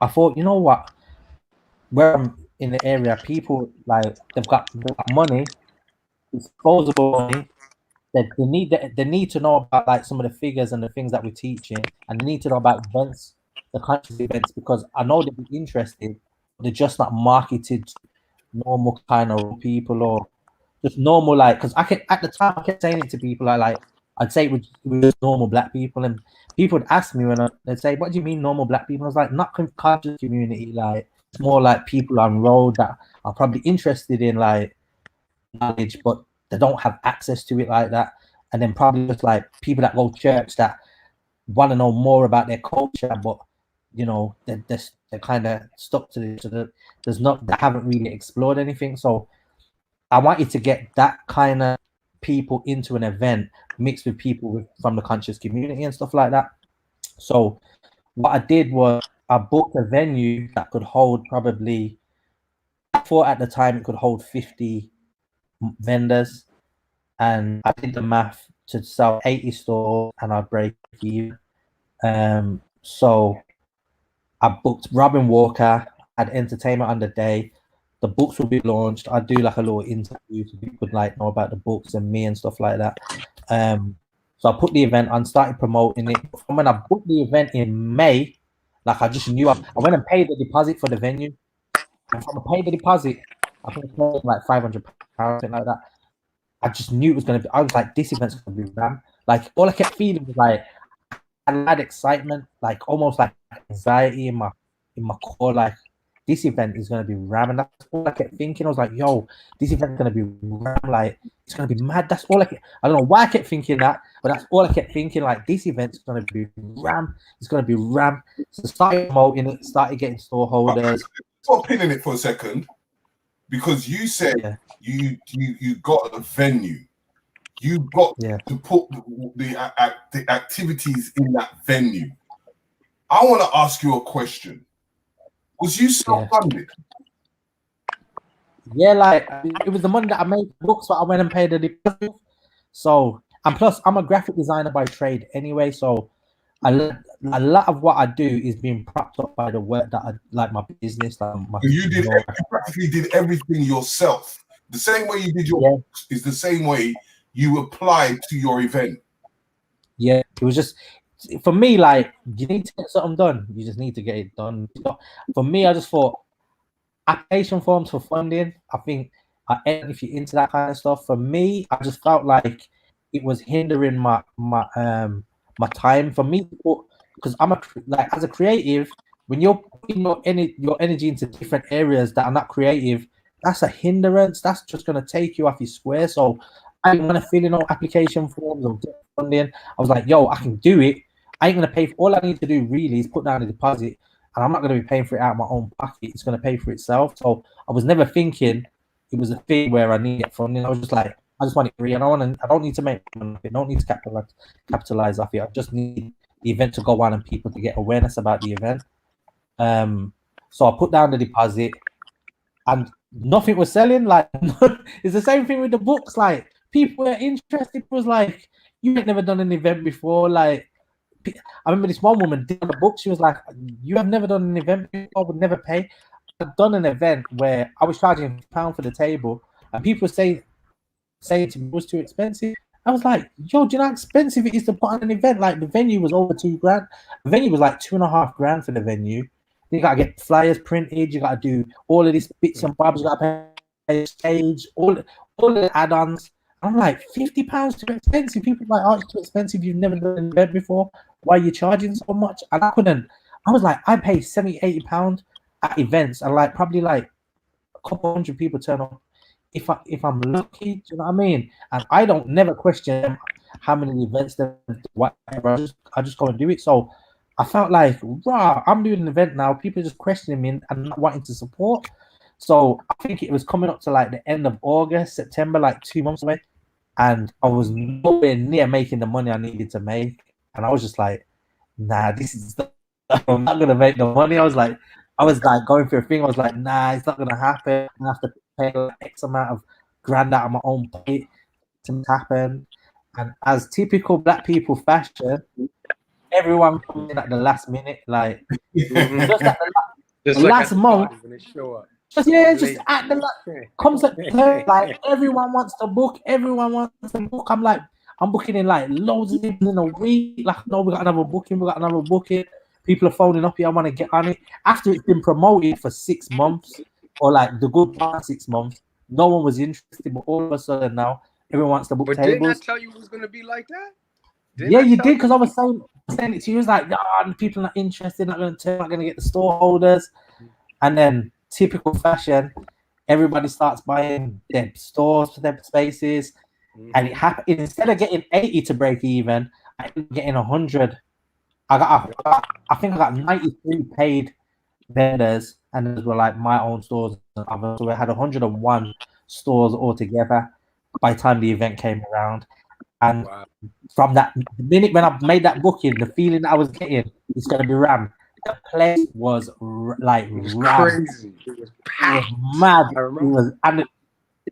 I thought, you know what? Where I'm in the area, people like they've got money, disposable money. They need to know about like some of the figures and the things that we're teaching, and they need to know about events, the conscious events, because I know they'd be interested. They're just not marketed to normal kind of people or just normal because at the time I kept saying it to people like I'd say it was just normal Black people, and people would ask me they'd say, "What do you mean normal Black people?" I was like, "Not conscious community. Like it's more like people on road that are probably interested in like knowledge, but they don't have access to it like that, and then probably just like people that go to church that want to know more about their culture, but they're kind of stuck to this. So they haven't really explored anything. So I wanted to get that kind of people into an event mixed with people from the conscious community and stuff like that. So what I did was I booked a venue that could hold probably, I thought at the time it could hold 50 vendors, and I did the math to sell 80 stores and I'd break even. So I booked Robin Walker, had entertainment on the day. The books will be launched. I do like a little interview so people would like know about the books and me and stuff like that. So I put the event on, started promoting it. From when I booked the event in May, like I just knew I went and paid the deposit for the venue. And from I paid the deposit, I think I paid like £500, something like that. I just knew it was gonna be. I was like, this event's gonna be ram. Like all I kept feeling was like I had excitement, like almost like anxiety in my core, like this event is gonna be ram, and that's all I kept thinking. I was like, yo, this event's gonna be ram, like it's gonna be mad. That's all I don't know why I kept thinking that, but that's all I kept thinking. Like this event's gonna be ram. It's gonna be ram. So started promoting it, started getting store holders. Stop pinning it for a second, because you said you got a venue. You got to put the activities in that venue. I want to ask you a question. Was you self-funded? Yeah, like it was the money that I made the books, so I went and paid the deposit. So, and plus, I'm a graphic designer by trade anyway. So, a lot of what I do is being propped up by the work that I like, my business. Like you practically did everything yourself. The same way you did your books is the same way you applied to your event. Yeah, it was just for me, like you need to get something done, you just need to get it done. For me, I just thought application forms for funding, I think if you're into that kind of stuff, for me, I just felt like it was hindering my time for me, because I'm as a creative, when you're putting your energy into different areas that are not creative, that's a hindrance. That's just going to take you off your square. So I didn't want to fill in no application forms or get funding. I was like, yo, I can do it. I ain't going to pay for all I need to do really is put down a deposit, and I'm not going to be paying for it out of my own pocket. It's going to pay for itself. So I was never thinking it was a thing where I need to get funding. I was just like, I just want it free, and I don't need to make money off it. I don't need to capitalize off it. I just need the event to go on and people to get awareness about the event. So I put down the deposit, and nothing was selling. Like it's the same thing with the books. Like people were interested. It was like, you ain't never done an event before. Like I remember this one woman did the book. She was like, you have never done an event before, would never pay. I've done an event where I was charging £1 for the table, and people saying to me it was too expensive. I was like, yo, do you know how expensive it is to put on an event? Like the venue was over $2,000. The venue was like $2,500 for the venue. You gotta get flyers printed. You gotta do all of these bits and bobs. You gotta pay stage, all the add-ons. I'm like, £50 too expensive. People are like, oh, it's too expensive. You've never done an event before. Why are you charging so much? And I couldn't. I was like, I pay £70, £80 at events, and like probably like a couple hundred people turn up. If I'm lucky, do you know what I mean? And I don't never question how many events there, whatever. I just go and do it. So I felt like, wow, I'm doing an event now. People are just questioning me and not wanting to support. So I think it was coming up to like the end of August, September, like 2 months away, and I was nowhere near making the money I needed to make. And I was just like, nah, I'm not gonna make the money. I was like going through a thing. I was like, nah, it's not gonna happen. I have to pay like X amount of grand out of my own pocket to happen. And as typical Black people fashion, everyone comes in at the last minute, like just at the last month. Just at the comes at like everyone wants to book. Everyone wants to book. I'm booking in like loads of people in a week. Like, no, we got another booking. People are phoning up here. I want to get on it. After it's been promoted for 6 months, or like the good part 6 months, no one was interested. But all of a sudden now, everyone wants to book tables. Didn't I tell you it was going to be like that? You did, because I was saying it to you. It was like, nah, people are not interested. Not going to get the store holders. And then typical fashion, everybody starts buying their stores for their spaces. And it happened. Instead of getting 80 to break even, I ended up getting 100. I think I got 93 paid vendors, and those were like my own stores and others. So I had 101 stores altogether by the time the event came around. And from that minute when I made that booking, the feeling that I was getting, it's going to be ram. The place was like ram. Crazy. It was packed. It was mad. It was, and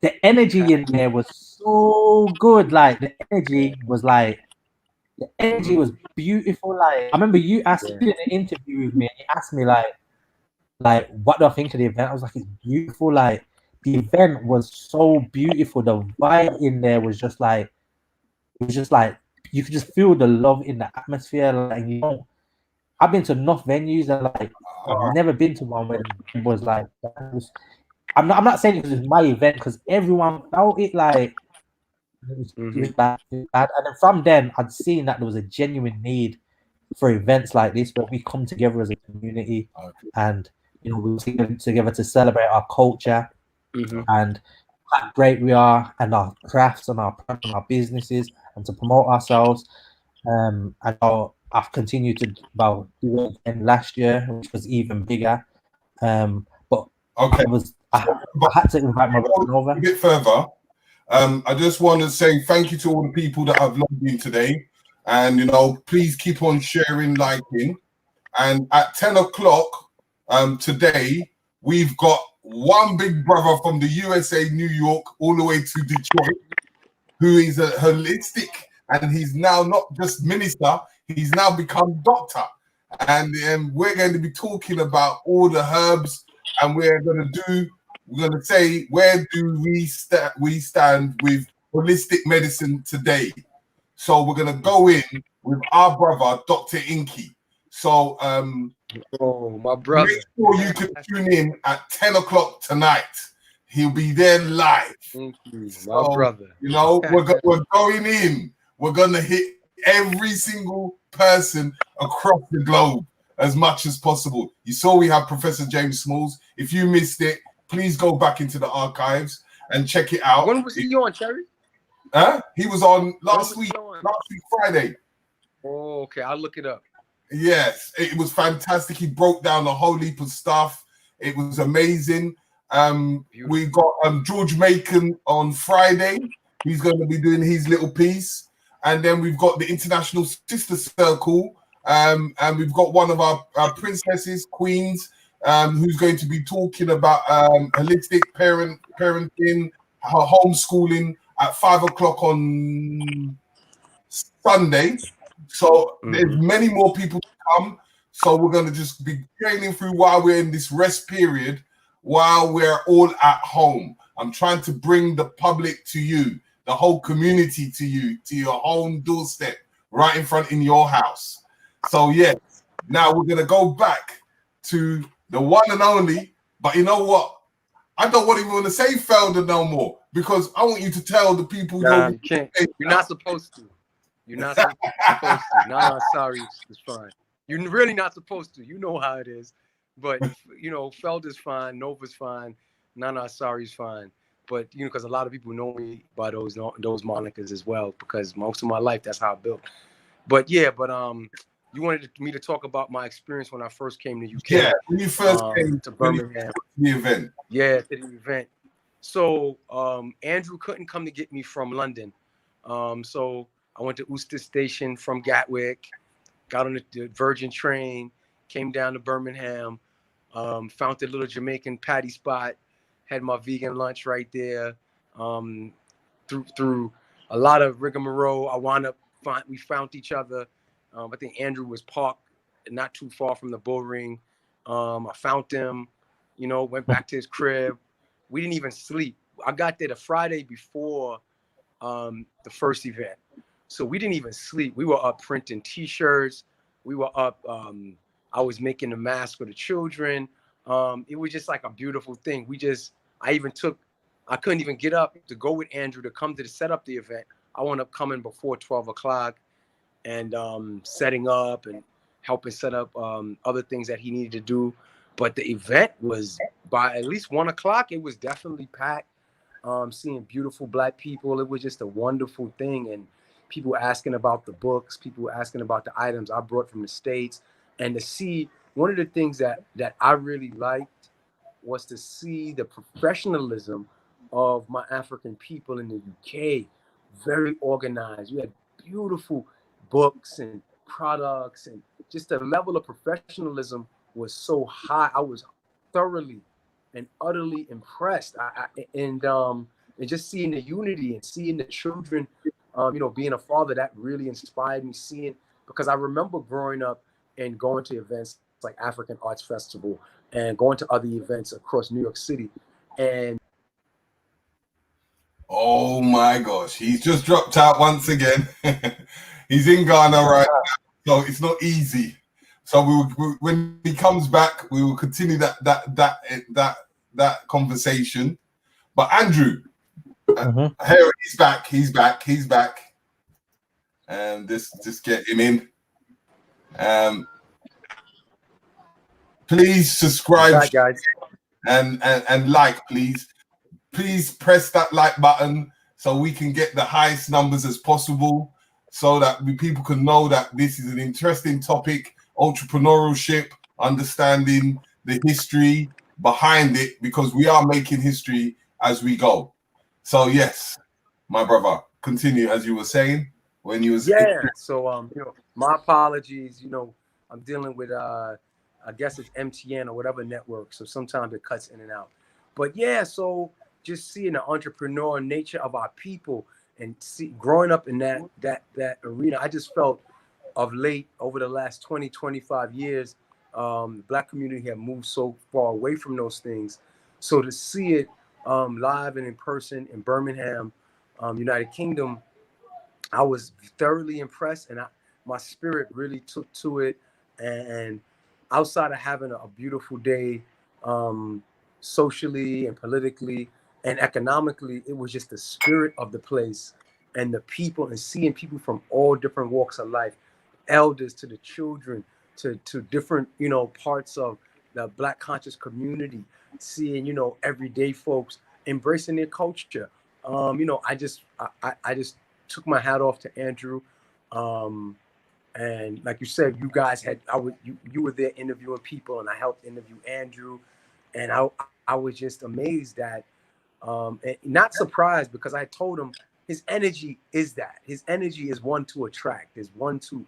the energy in there was so good. Like the energy was beautiful. Like I remember you asked Yeah. you in an interview with me, and you asked me like what do I think of the event? I was like, it's beautiful. Like the event was so beautiful. The vibe in there was just like it was just like you could just feel the love in the atmosphere. Like you know, I've been to enough venues and like I've never been to one where it was like that. I'm not saying it was my event because everyone felt it like it was bad. And then from then I'd seen that there was a genuine need for events like this where we come together as a community and you know we come together to celebrate our culture and how great we are and our crafts and our businesses and to promote ourselves. And I've continued to do it again last year, which was even bigger. But Okay. I had to invite my brother over. A bit further. I just want to say thank you to all the people that have logged in today. And, you know, please keep on sharing, liking. And at 10 o'clock today, we've got one big brother from the USA, New York, all the way to Detroit, who is a holistic, and he's now not just minister, he's now become doctor. And we're going to be talking about all the herbs, and we're going to say, where do we stand with holistic medicine today? So we're going to go in with our brother, Dr. Inky. So oh, my brother. Make sure you can tune in at 10 o'clock tonight. He'll be there live. Thank you, my brother. You know, we're going in. We're going to hit every single person across the globe as much as possible. You saw we have Professor James Smalls. If you missed it, please go back into the archives and check it out. When was he on, Cherry? He was on last week Friday. Oh, okay. I'll look it up. Yes, it was fantastic. He broke down a whole heap of stuff. It was amazing. We got George Macon on Friday. He's going to be doing his little piece. And then we've got the International Sister Circle. And we've got one of our princesses, queens, who's going to be talking about holistic parenting, homeschooling at 5 o'clock on Sunday. So there's many more people to come. So we're going to just be training through while we're in this rest period, while we're all at home. I'm trying to bring the public to you, the whole community to you, to your home doorstep, right in front in your house. So yes, now we're going to go back to the one and only, but you know what? I don't want even to say Felder no more because I want you to tell the people. Nah, you can't. You're not supposed to. You're not supposed to. Nah, sorry, it's fine. You're really not supposed to. You know how it is. But, you know, Felder's fine. Nova's fine. Nah, sorry's fine. But, you know, because a lot of people know me by those monikers as well, because most of my life, that's how I built. But, yeah, you wanted me to talk about my experience when I first came to UK. Yeah, when you first came to Birmingham. The event. Yeah, to the event. So Andrew couldn't come to get me from London. So I went to Worcester Station from Gatwick, got on the Virgin train, came down to Birmingham, found the little Jamaican patty spot, had my vegan lunch right there. Through a lot of rigmarole, we found each other. I think Andrew was parked not too far from the bull ring. I found him, you know, went back to his crib. We didn't even sleep. I got there the Friday before the first event. So we didn't even sleep. We were up printing T-shirts. We were up. I was making the mask for the children. It was just like a beautiful thing. I couldn't even get up to go with Andrew to come to set up the event. I wound up coming before 12 o'clock and setting up and helping set up other things that he needed to do. But the event was, by at least 1 o'clock, it was definitely packed. Seeing beautiful Black people, it was just a wonderful thing. And people asking about the books, people asking about the items I brought from the States. And to see, one of the things that I really liked was to see the professionalism of my African people in the UK. Very organized. You had beautiful books and products, and just the level of professionalism was so high. I was thoroughly and utterly impressed. And and just seeing the unity and seeing the children, being a father, that really inspired me. Because I remember growing up and going to events like African Arts Festival and going to other events across New York City. And oh my gosh, he's just dropped out once again. He's in Ghana right now, so it's not easy. So when he comes back, we will continue that conversation. But Andrew, here he's back. And just get him in. Please subscribe, guys, and like, please. Please press that like button so we can get the highest numbers as possible, so that people can know that this is an interesting topic, entrepreneurship, understanding the history behind it, because we are making history as we go. So yes, my brother, continue as you were saying when you was. Yeah. So my apologies. I'm dealing with I guess it's MTN or whatever network. So sometimes it cuts in and out. But yeah, so just seeing the entrepreneur nature of our people and growing up in that arena, I just felt of late over the last 20, 25 years, the Black community have moved so far away from those things. So to see it live and in person in Birmingham, United Kingdom, I was thoroughly impressed, and my spirit really took to it. And outside of having a beautiful day, socially and politically and economically, it was just the spirit of the place and the people, and seeing people from all different walks of life, elders to the children, to different, parts of the Black conscious community, seeing, everyday folks embracing their culture. I just took my hat off to Andrew. And like you said, you guys you were there interviewing people, and I helped interview Andrew. And I was just amazed that, and not surprised, because I told him his energy is that. His energy is one to attract, is one to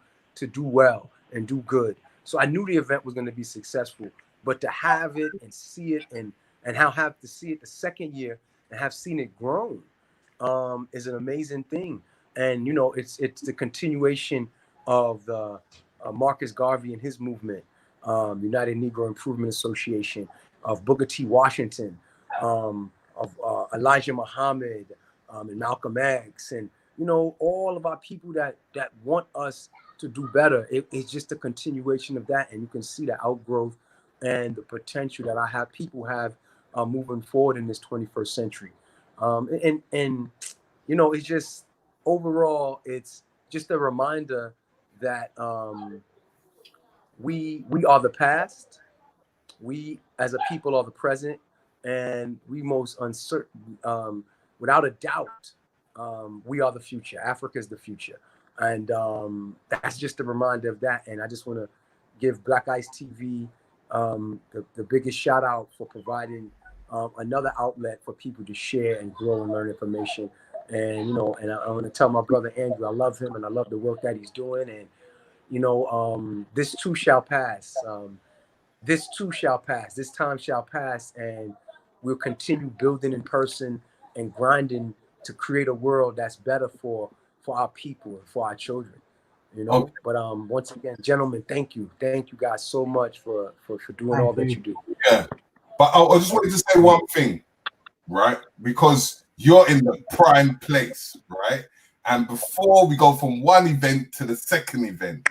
do well and do good. So I knew the event was going to be successful, but to have it and see it and have to see it the second year and have seen it grown is an amazing thing. And, it's the continuation of the Marcus Garvey and his movement, United Negro Improvement Association, of Booker T. Washington, of Elijah Muhammad, and Malcolm X, and all of our people that want us to do better. It's just a continuation of that, and you can see the outgrowth and the potential that people have moving forward in this 21st century. And it's just overall, it's just a reminder that we are the past. We as a people are the present, and we most uncertain, without a doubt, we are the future. Africa is the future. And that's just a reminder of that. And I just want to give Black Ice TV the biggest shout out for providing another outlet for people to share and grow and learn information. And, and I want to tell my brother Andrew, I love him and I love the work that he's doing. And, this too shall pass. This too shall pass. This time shall pass, and we'll continue building in person and grinding to create a world that's better for our people and for our children. Okay. But once again, gentlemen, thank you guys so much for doing all that you do. Yeah, but I just wanted to say one thing, right? Because you're in the prime place, right? And before we go from one event to the second event,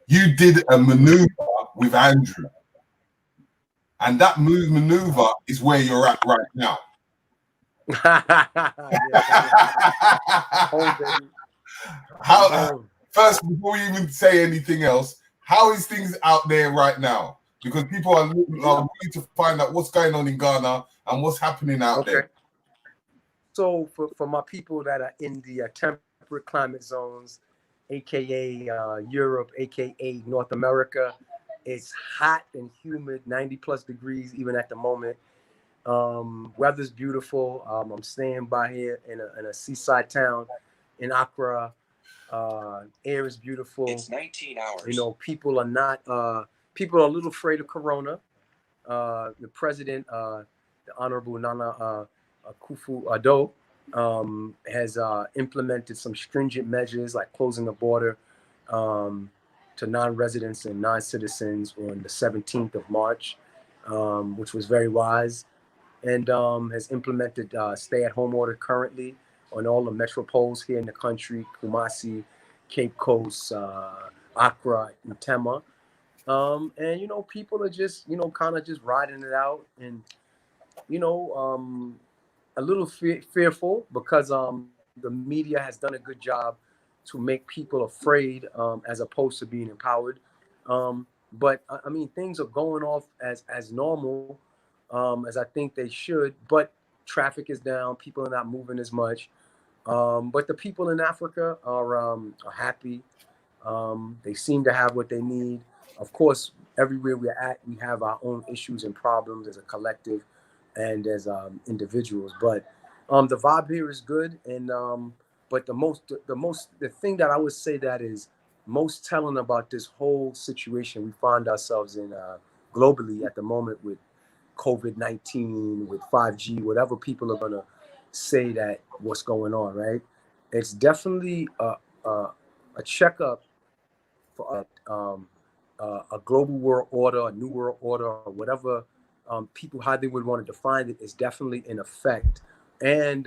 you did a maneuver with Andrew. And that maneuver is where you're at right now. First, before we even say anything else, how is things out there right now? Because people are looking to find out what's going on in Ghana and what's happening out there. So for my people that are in the temperate climate zones, aka Europe, aka North America, it's hot and humid, 90 plus degrees even at the moment. Weather's beautiful. I'm staying by here in a seaside town in Accra. Air is beautiful. It's 19 hours. People are a little afraid of Corona. The president, the Honorable Nana Akufo-Addo has implemented some stringent measures like closing the border to non-residents and non-citizens on the 17th of March, which was very wise, and has implemented stay-at-home order currently on all the metropoles here in the country: Kumasi, Cape Coast, Accra, and Tema. And people are just kind of just riding it out, and a little fearful because the media has done a good job to make people afraid as opposed to being empowered. But I mean, things are going off as normal, as I think they should. But traffic is down; people are not moving as much. But the people in Africa are happy. They seem to have what they need. Of course, everywhere we're at, we have our own issues and problems as a collective and as individuals. But the vibe here is good. And but the thing that I would say that is most telling about this whole situation we find ourselves in globally at the moment with COVID-19, with 5G, whatever people are gonna say that what's going on, right? It's definitely a checkup for a global world order, a new world order, or whatever people how they would want to define it is definitely in effect. And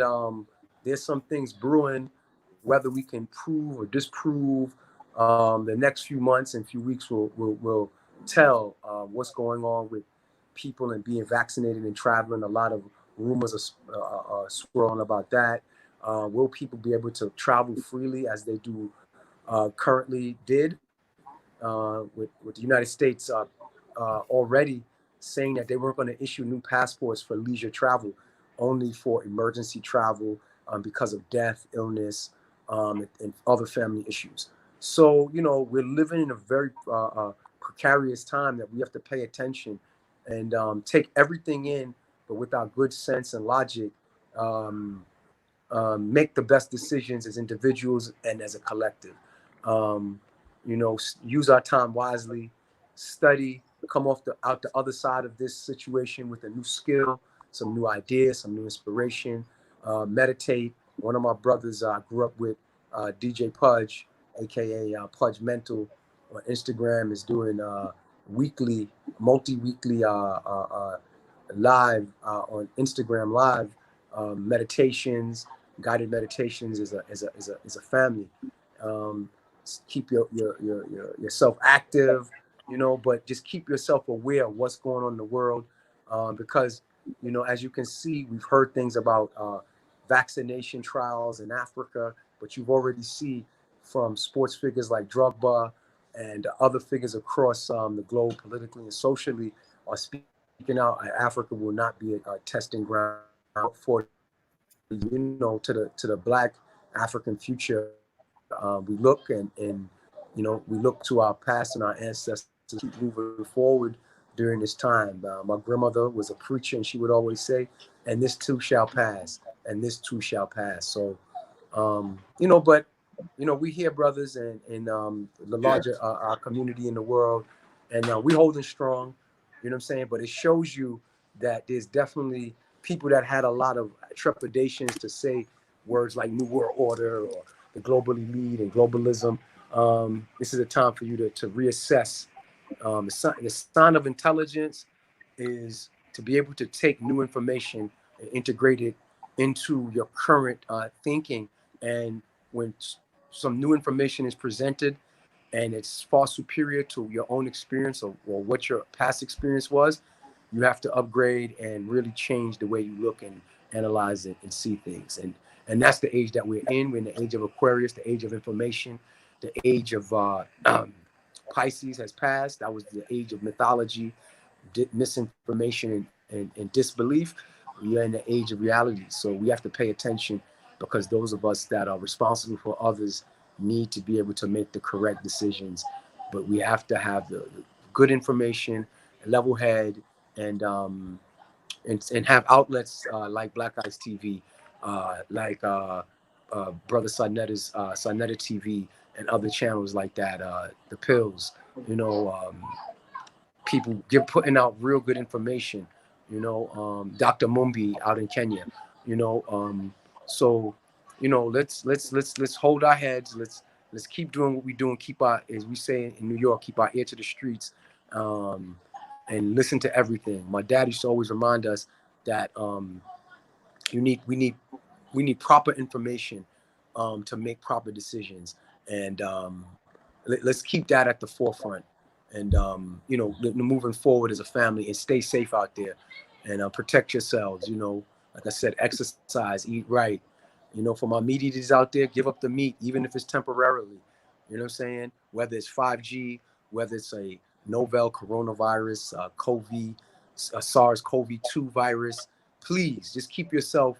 there's some things brewing, whether we can prove or disprove. The next few months and few weeks will tell what's going on with people and being vaccinated and traveling. A lot of rumors are swirling about that. Will people be able to travel freely as they do currently did with the United States already saying that they weren't going to issue new passports for leisure travel, only for emergency travel because of death, illness, and other family issues. So, we're living in a very precarious time that we have to pay attention and take everything in, but with our good sense and logic, make the best decisions as individuals and as a collective. Use our time wisely, study, come out the other side of this situation with a new skill, some new ideas, some new inspiration, meditate. One of my brothers I grew up with, DJ Pudge, aka Pudge Mental, on Instagram is doing multi-weekly live on Instagram Live meditations, guided meditations as a family. Keep yourself active, but just keep yourself aware of what's going on in the world, because as you can see, we've heard things about vaccination trials in Africa, but you've already seen from sports figures like Drogba and other figures across the globe, politically and socially, are speaking out. Africa will not be a testing ground for to the Black African future. We look and we look to our past and our ancestors to keep moving forward during this time. My grandmother was a preacher, and she would always say, "And this too shall pass, and this too shall pass." So, but we here, brothers, and the larger our community in the world, and we holding strong. You know what I'm saying? But it shows you that there's definitely people that had a lot of trepidations to say words like New World Order or the global elite and globalism. This is a time for you to reassess. The sign of intelligence is to be able to take new information and integrate it into your current thinking. And when some new information is presented and it's far superior to your own experience or what your past experience was, you have to upgrade and really change the way you look and analyze it and see things. And that's the age that we're in. We're in the age of Aquarius, the age of information, the age of Pisces has passed. That was the age of mythology, misinformation, and disbelief. We are in the age of reality. So we have to pay attention, because those of us that are responsible for others need to be able to make the correct decisions. But we have to have the good information, level head, and have outlets like Black Eyes TV, like Brother Sarnetta's Sarnetta TV, and other channels like that. The Pills, people putting out real good information. Dr. Mumbi out in Kenya, you know. So, you know, let's hold our heads. Let's keep doing what we do and keep our, as we say in New York, keep our ear to the streets, and listen to everything. My dad used to always remind us that you need we need proper information to make proper decisions, and let's keep that at the forefront. And you know, moving forward as a family, and stay safe out there, and protect yourselves. You know, like I said, exercise, eat right. You know, for my meat eaters out there, give up the meat, even if it's temporarily. You know what I'm saying? Whether it's 5G, whether it's a novel coronavirus, COVID, SARS-CoV-2 virus, please just keep yourself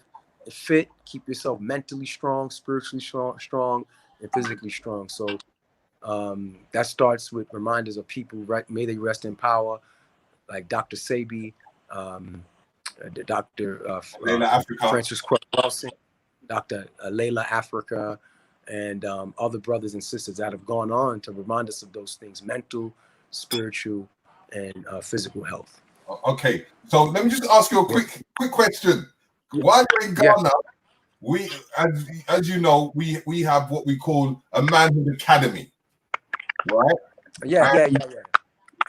fit, keep yourself mentally strong, spiritually strong, and physically strong. So that starts with reminders of people, right? May they rest in power, like Dr. Sebi, Dr. Layla Africa. Francis Wilson, Dr. Layla Africa, and other brothers and sisters that have gone on to remind us of those things: mental, spiritual, and physical health. Okay, so let me just ask you a quick question. While you're in Ghana, we, as you know, we have what we call a manhood academy, right? Yeah.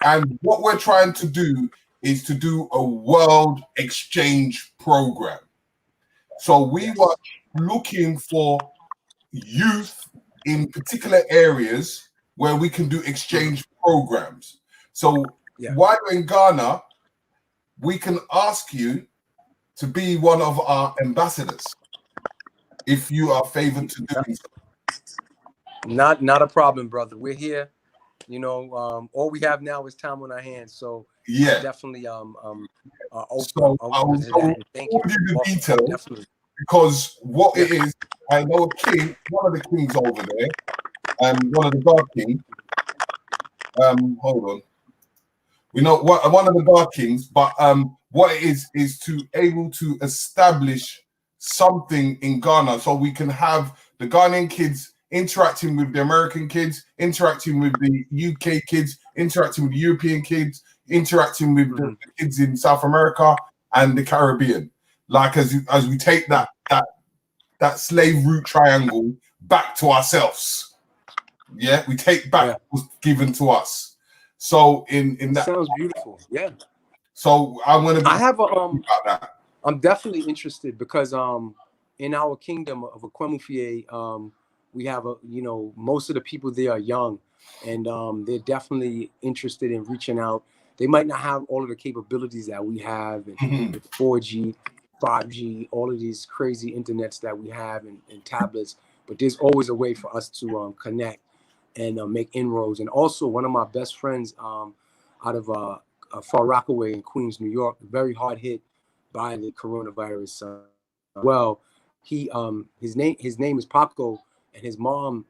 And what we're trying to do is to do a world exchange program. So we were looking for youth in particular areas where we can do exchange programs. So while you're in Ghana, we can ask you to be one of our ambassadors if you are favored to doing so. Not a problem, brother. We're here. You know, all we have now is time on our hands. So yeah, definitely open. So I will Thank forward you the awesome. details Definitely. because what it is, I know a king, one of the kings over there, one of the God kings. Hold on. We know one of the God kings, but what it is to able to establish something in Ghana so we can have the Ghanaian kids interacting with the American kids, interacting with the UK kids, interacting with the European kids, interacting with the kids in South America and the Caribbean. Like as we take that slave route triangle back to ourselves. Yeah, we take back what's given to us. So in that sounds beautiful. Yeah. So I want to. I have about that. I'm definitely interested because in our kingdom of Akwemufie, we have most of the people there are young, and they're definitely interested in reaching out. They might not have all of the capabilities that we have, and with 4G, 5G, all of these crazy internets that we have, and tablets. But there's always a way for us to connect and make inroads. And also, one of my best friends out of Far Rockaway in Queens, New York, very hard hit by the coronavirus. Well, his name is Paco, and his mom,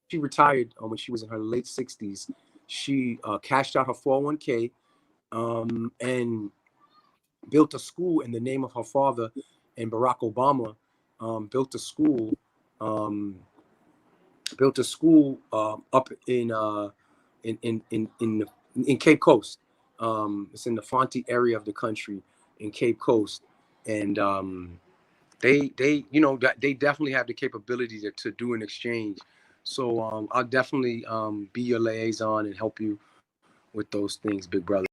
she retired when she was in her late 60s. She cashed out her 401k and built a school in the name of her father, and Barack Obama built a school. Up in Cape Coast. It's in the Fonte area of the country in Cape Coast, and they definitely have the capability to do an exchange. So I'll definitely be your liaison and help you with those things, big brother.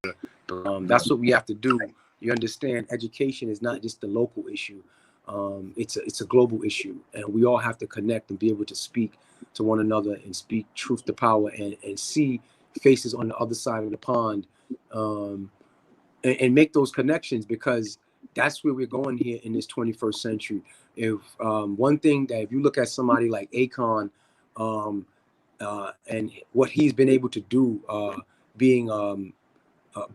But, that's what we have to do. You understand, education is not just a local issue. It's a global issue, and we all have to connect and be able to speak to one another and speak truth to power, and see faces on the other side of the pond, and make those connections, because that's where we're going here in this 21st century. If one thing that if you look at somebody like Akon, and what he's been able to do, being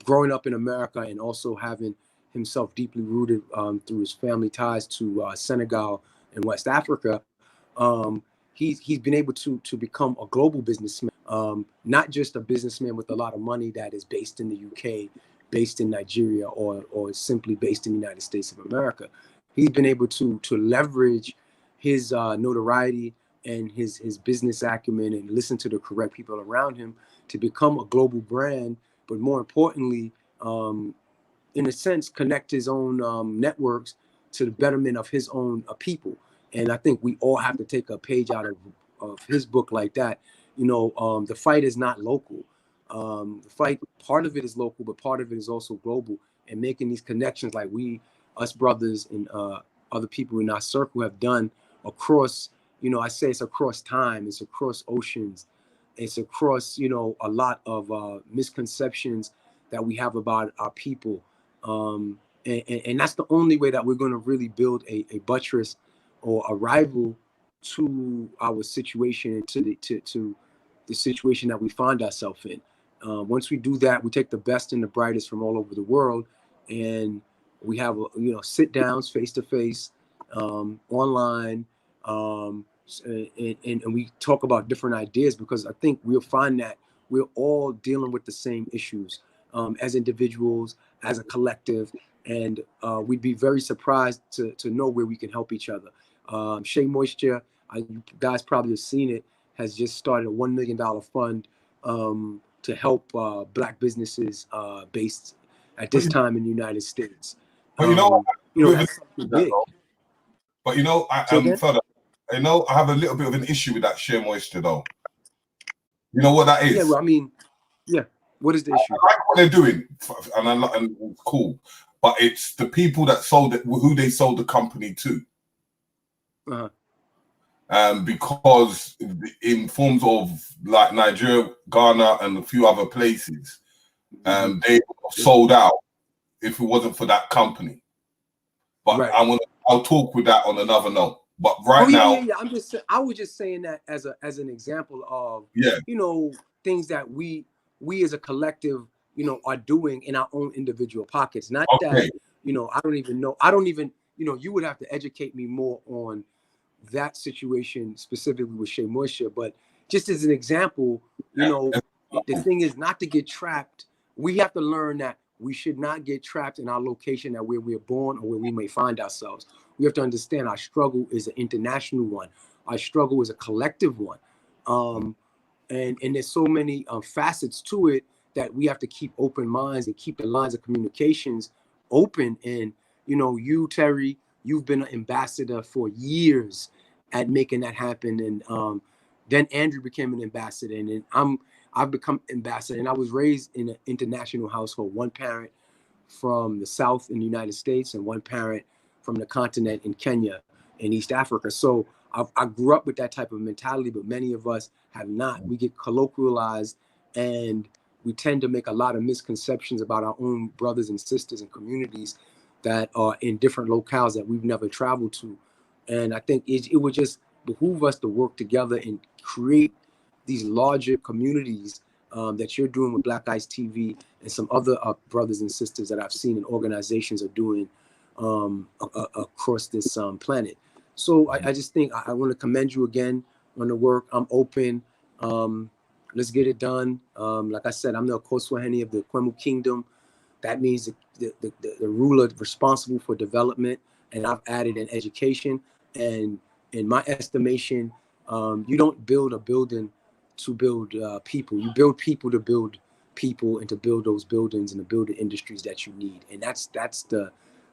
growing up in America and also having himself deeply rooted through his family ties to Senegal and West Africa, he's been able to become a global businessman, not just a businessman with a lot of money that is based in the UK, based in Nigeria, or simply based in the United States of America. He's been able to leverage his notoriety and his business acumen and listen to the correct people around him to become a global brand, but more importantly, in a sense, connect his own networks to the betterment of his own people. And I think we all have to take a page out of his book like that. You know, the fight is not local. The fight, part of it is local, but part of it is also global. And making these connections like us brothers and other people in our circle have done across, you know, I say it's across time, it's across oceans, it's across, you know, a lot of misconceptions that we have about our people. And that's the only way that we're going to really build a buttress or a rival to our situation and to the situation that we find ourselves in. Once we do that, we take the best and the brightest from all over the world, and we have, you know, sit downs face to face, online, and we talk about different ideas, because I think we'll find that we're all dealing with the same issues as individuals, as a collective, and we'd be very surprised to know where we can help each other. Shea Moisture, you guys probably have seen it, has just started a $1 million fund to help Black businesses based at this time in the United States. But you know, that's something big. But you know, further, you know, I have a little bit of an issue with that Shea Moisture, though. You know what that is? Yeah, well, I mean, yeah. What is the issue? I like what they're doing, and it's cool. But it's the people that sold it, who they sold the company to. Because in forms of like Nigeria, Ghana, and a few other places, they sold out if it wasn't for that company. But right. I'll talk with that on another note. But now, I was just saying that as an example of you know, things that we as a collective, you know, are doing in our own individual pockets. Not that, you know, I don't even, you know, you would have to educate me more on that situation specifically with Shea Moisture, but just as an example, you know, the thing is not to get trapped. We have to learn that we should not get trapped in our location that where we're born or where we may find ourselves. We have to understand our struggle is an international one. Our struggle is a collective one. And there's so many facets to it that we have to keep open minds and keep the lines of communications open. And, you know, you, Terry, you've been an ambassador for years at making that happen. And then Andrew became an ambassador, and then I've become ambassador. And I was raised in an international household, one parent from the South in the United States and one parent from the continent in Kenya and East Africa. So I grew up with that type of mentality, but many of us have not. We get colloquialized, and we tend to make a lot of misconceptions about our own brothers and sisters and communities that are in different locales that we've never traveled to. And I think it would just behoove us to work together and create these larger communities that you're doing with Black Ice TV and some other brothers and sisters that I've seen and organizations are doing across this planet. So I just think I want to commend you again on the work. I'm open. Let's get it done. Like I said, I'm the Okoswaheni of the Kwemu Kingdom. That means the ruler responsible for development, and I've added an education. And in my estimation, you don't build a building to build people. You build people to build people and to build those buildings and to build the industries that you need. And that's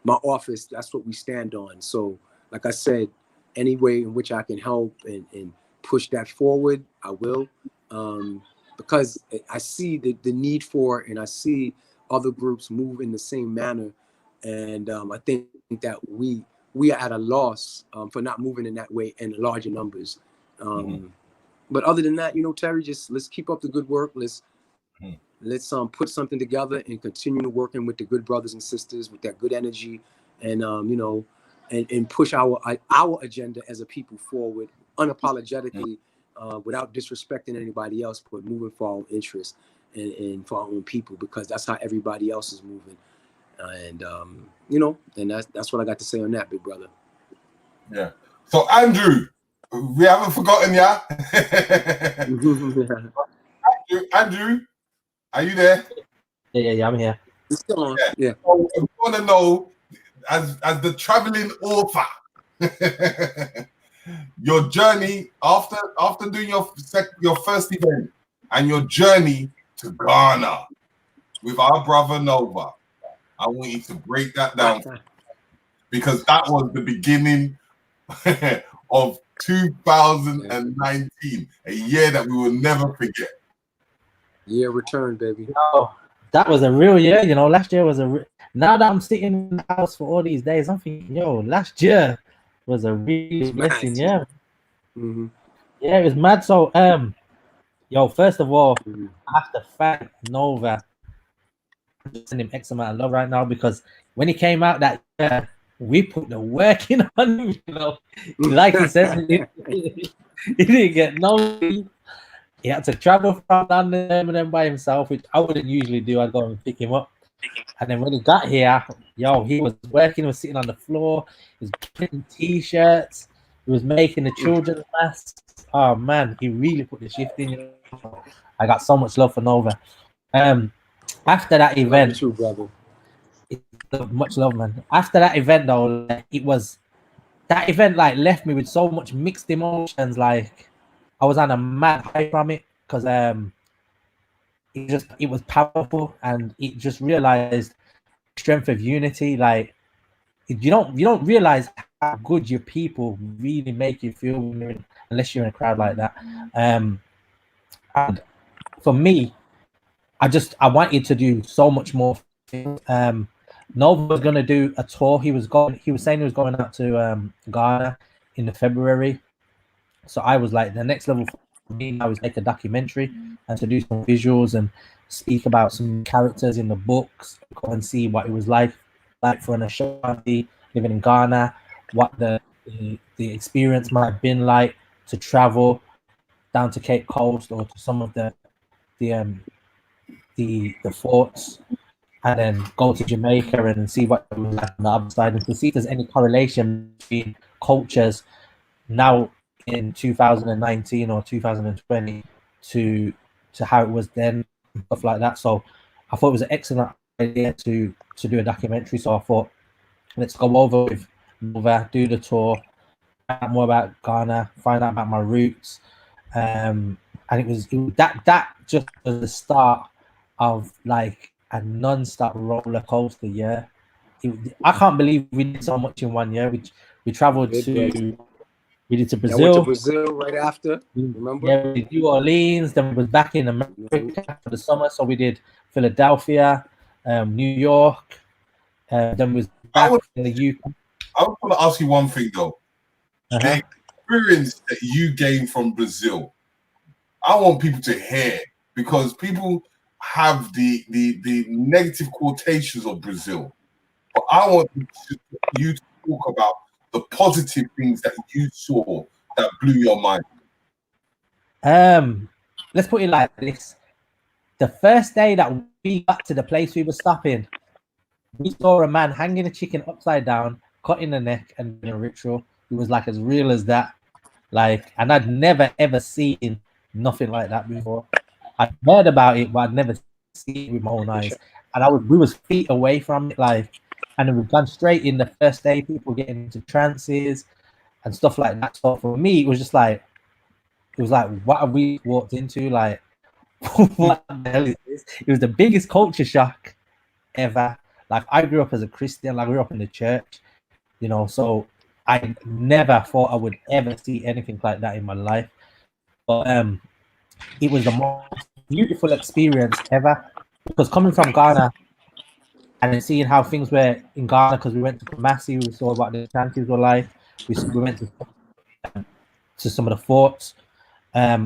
my office. That's what we stand on. So, like I said, any way in which I can help and push that forward, I will, because I see the need for it, and I see other groups move in the same manner. And I think that we are at a loss for not moving in that way in larger numbers. But other than that, you know, Terry, just let's keep up the good work. Let's put something together and continue working with the good brothers and sisters with that good energy, and you know, and push our agenda as a people forward unapologetically, without disrespecting anybody else, but moving for our own interests and for our own people, because that's how everybody else is moving. And you know, and that's what I got to say on that, big brother. Yeah. So Andrew, we haven't forgotten ya. Andrew, are you there? Yeah, I'm here. It's still on. Yeah. So I want to know, as the traveling author, your journey after doing your first event and your journey to Ghana with our brother Nova. I want you to break that down because that was the beginning of 2019, a year that we will never forget. Year return, baby. Oh, that was a real year. You know, last year was now that I'm sitting in the house for all these days, I'm thinking, yo, last year was a really blessing year. Mm-hmm. Yeah, it was mad. So, yo, first of all, Mm-hmm. I have to thank Nova. I'm just sending him X amount of love right now because when he came out that year, we put the work in on him. You know, like he says, he didn't get no. He had to travel from London and then by himself, which I wouldn't usually do. I'd go and pick him up. And then when he got here, yo, he was working, he was sitting on the floor, he was printing t-shirts, he was making the children's masks. Oh man, he really put the shift in. I got so much love for Nova. After that event, Love you too, brother. much love, man. After that event, though, it was that event like left me with so much mixed emotions. Like I was on a mad high from it because it was powerful and it just realized strength of unity. Like you don't realize how good your people really make you feel unless you're in a crowd like that. And for me, I wanted to do so much more. Nova was gonna do a tour. He was saying he was going out to Ghana in the February. So I was like, the next level for me now is make a documentary and to do some visuals and speak about some characters in the books, go and see what it was like for an Ashanti living in Ghana, what the experience might have been like to travel down to Cape Coast or to some of the forts, and then go to Jamaica and see what it was like on the other side, and to see if there's any correlation between cultures now in 2019 or 2020 to how it was then, stuff like that. So I thought it was an excellent idea to do a documentary. So I thought, let's go over with Nova, do the tour, find out more about Ghana, find out about my roots. And it was that just was the start of like a non-stop roller coaster year. I can't believe we did so much in 1 year. We traveled to Brazil. I went to Brazil right after. Remember? Yeah, we did New Orleans. Then we was back in America for the summer, so we did Philadelphia, New York. Then we was back in the UK. I want to ask you one thing though. The experience that you gained from Brazil, I want people to hear, because people have the negative quotations of Brazil, but I want you to talk about the positive things that you saw that blew your mind. Let's put it like this: the first day that we got to the place we were stopping, we saw a man hanging a chicken upside down, cutting the neck, and doing a ritual. It was like as real as that. Like, and I'd never ever seen nothing like that before. I'd heard about it, but I'd never seen it with my own eyes. And we was feet away from it, like, and then we've gone straight in the first day, people getting into trances and stuff like that. So for me, it was like, what have we walked into? Like, what the hell is this? It was the biggest culture shock ever. Like, I grew up as a Christian, like, I grew up in the church, you know, so I never thought I would ever see anything like that in my life. But it was the most beautiful experience ever, because coming from Ghana and then seeing how things were in Ghana, because we went to Kumasi, we saw what the chanties were like. We went to some of the forts.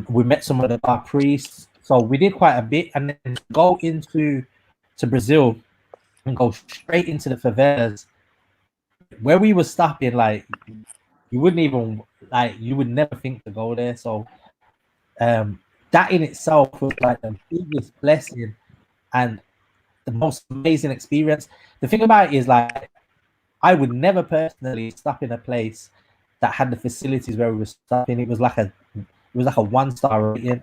We met some of the bar priests. So we did quite a bit, and then go to Brazil and go straight into the favelas where we were stopping. Like, you wouldn't even, like, you would never think to go there. So that in itself was like the biggest blessing and the most amazing experience. The thing about it is, like, I would never personally stop in a place that had the facilities where we were stopping. It was like a 1-star rating,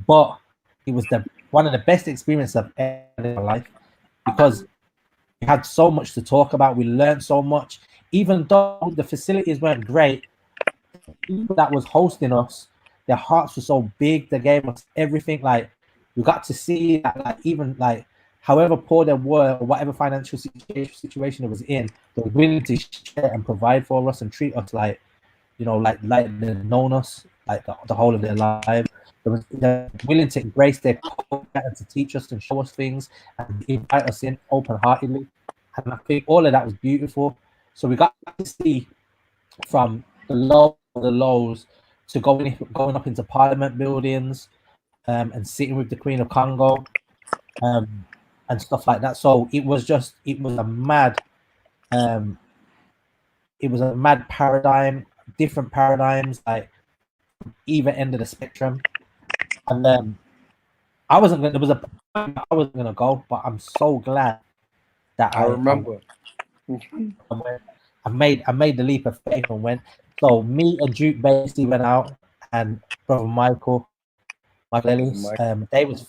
but it was one of the best experiences I've ever had in my life, because we had so much to talk about. We learned so much, even though the facilities weren't great. The people that was hosting us, their hearts were so big. They gave us everything. Like, we got to see that, like, even like however poor they were, or whatever financial situation it was in, they were willing to share and provide for us and treat us like, you know, like they've known us like the whole of their lives. They're willing to embrace their culture and to teach us and show us things and invite us in open-heartedly. And I think all of that was beautiful. So we got to see from the lows to going up into Parliament buildings, and sitting with the Queen of Congo, and stuff like that. So it was um, a mad paradigm, different paradigms, like either end of the spectrum. And I wasn't gonna. There was a point I wasn't gonna go, but I'm so glad that I remember. I made the leap of faith and went. So me and Duke basically went out, and brother Michael Ellis, they was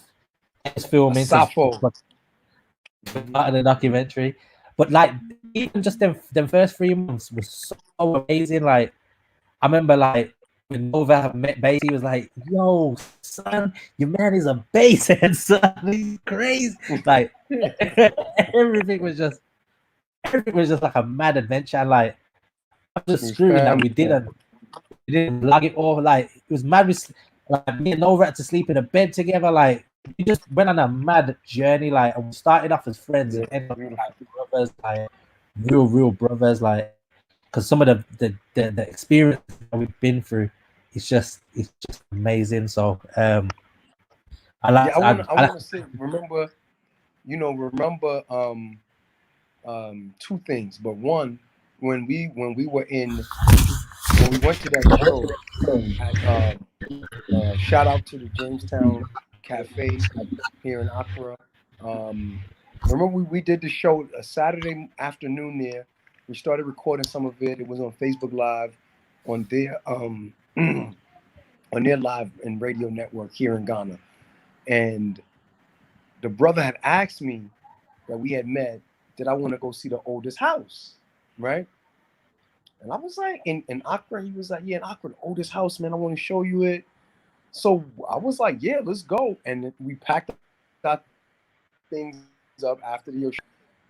filming because Sappho. part of the documentary. But like even just them first 3 months was so amazing. Like I remember like when Nova met Bass, he was like, "Yo, son, your man is a bass head, son. He's crazy." Like everything was just like a mad adventure. And like I'm just screwing that we didn't log it all. Like it was mad. Like me and Nova had to sleep in a bed together. Like we just went on a mad journey. Like and we started off as friends and ended up like brothers, like real brothers. Like because some of the experience that we've been through, it's just amazing. So I want to say, remember two things. But one, when we went to that show at, shout out to the Jamestown Cafe here in Accra. Remember we did the show a Saturday afternoon there. We started recording some of it. It was on Facebook Live, on their on their live and radio network here in Ghana. And the brother had asked me that we had met, did I want to go see the oldest house, right? And I was like, in Accra, he was like, yeah, in Accra, the oldest house, man, I want to show you it. So I was like, yeah, let's go. And we packed our things up after the show.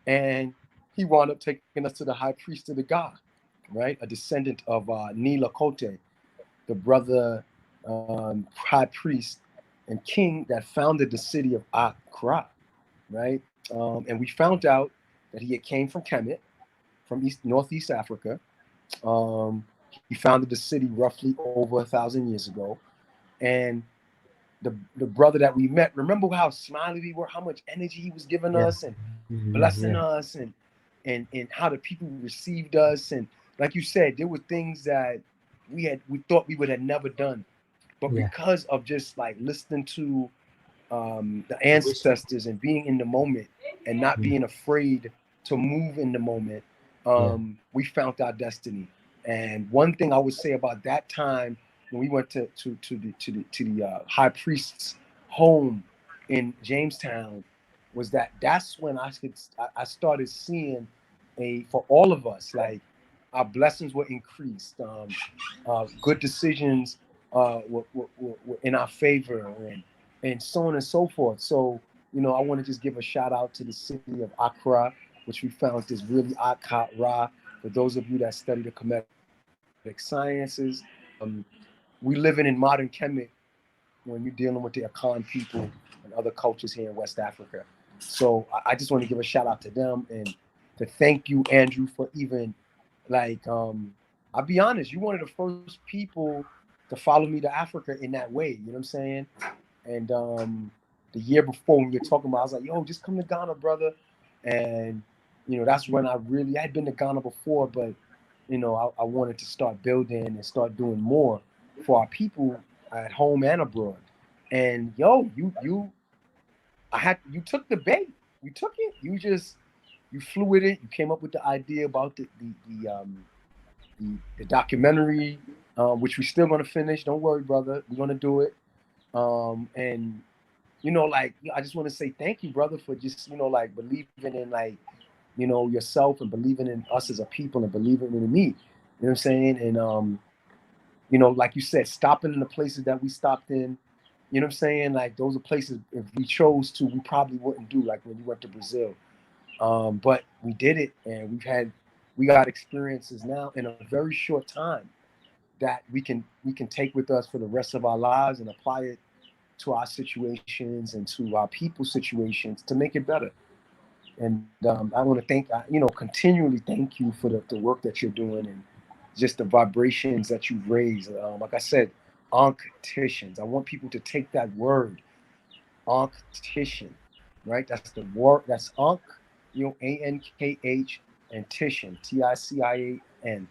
And he wound up taking us to the high priest of the God, right? A descendant of Nila Kote, the brother high priest and king that founded the city of Accra, right? And we found out that he had came from Kemet, from Northeast Africa. He founded the city roughly over 1,000 years ago. And the brother that we met, remember how smiley we were, how much energy he was giving us and blessing us, and how the people received us. And like you said, there were things that we thought we would have never done. But because of just like listening to the ancestors and being in the moment and not being afraid to move in the moment, we found our destiny. And one thing I would say about that time when we went to the high priest's home in Jamestown was that's when I started seeing for all of us, like our blessings were increased, good decisions were in our favor, and so on and so forth. So, I want to just give a shout out to the city of Accra, which we found is really Akkad Ra. For those of you that study the Kemetic sciences, we living in modern Kemet when you're dealing with the Akan people and other cultures here in West Africa. So I just want to give a shout out to them and to thank you, Andrew, for even I'll be honest, you're one of the first people to follow me to Africa in that way. You know what I'm saying? And the year before when you're talking about, I was like, yo, just come to Ghana, brother. And, that's when I had been to Ghana before, but, I wanted to start building and start doing more for our people at home and abroad. And yo, you took the bait. You took it. You flew with it. You came up with the idea about the documentary, which we're still gonna finish. Don't worry, brother. We're gonna do it. And I just want to say thank you, brother, for just believing in yourself and believing in us as a people and believing in me. You know what I'm saying? And like you said, stopping in the places that we stopped in, You know what I'm saying? Like those are places if we chose to, we probably wouldn't do. Like when you went to Brazil, but we did it, and we got experiences now in a very short time that we can take with us for the rest of our lives and apply it to our situations and to our people's situations to make it better. And I want to continually thank you for the work that you're doing and just the vibrations that you've raised. Like I said, oncticians. I want people to take that word, onctician, right? That's the word. That's onc, ANKH, and tician, TICIAN.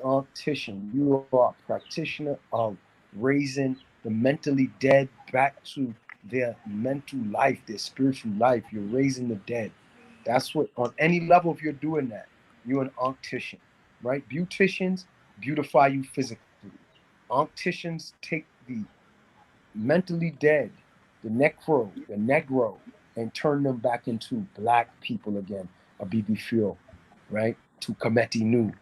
Onctician. You are a practitioner of raising the mentally dead back to their mental life, their spiritual life. You're raising the dead. That's what, on any level, if you're doing that, you're an onctician, right? Beauticians beautify you physically. Oncticians take the mentally dead, the negro, and turn them back into black people again, a BB Fuel, right? To Kameti Nu.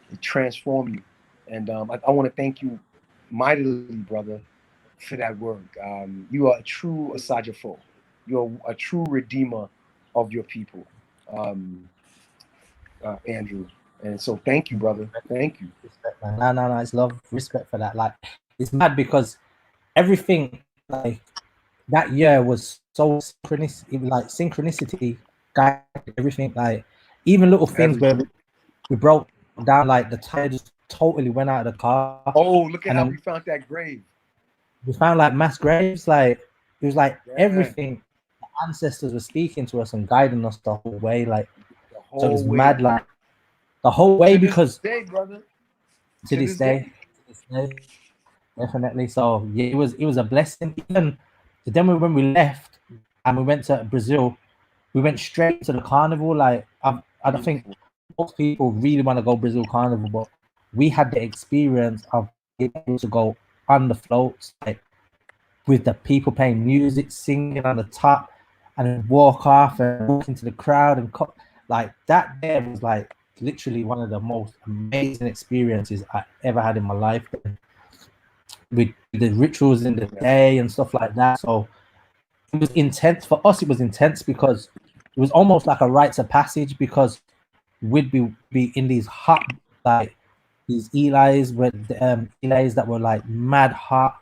They transform you. And I want to thank you mightily, brother, for that work. You are a true Asajafo. You're a true redeemer of your people, Andrew. And so thank you, brother. Thank you. Respect, man. No, it's love, respect for that. Like, it's mad because everything like that year was so synchronicity guided everything. Like, even little things where Everything. we broke down, like the tire just totally went out of the car. Oh, look at And how then we found that grave. we found like mass graves. Like, it was like Yeah, everything. The ancestors were speaking to us and guiding us the whole way. Like, the so it whole was way. mad. Like the whole way, To this because day, brother. to To this this day, day. definitely. So yeah, it was a blessing. Even then, when we left and we went to Brazil, we went straight to the carnival. Like, I don't think Beautiful. most people really want to go Brazil carnival, but we had the experience of being able to go on the floats, like with the people playing music, singing on the top, and then walk off and walk into the crowd like that. There was like literally one of the most amazing experiences I ever had in my life. With the rituals in the Yeah. day and stuff like that. So it was intense for us. It was intense because it was almost like a rites of passage, because we'd be in these hot, like these Eli's that were like mad hot.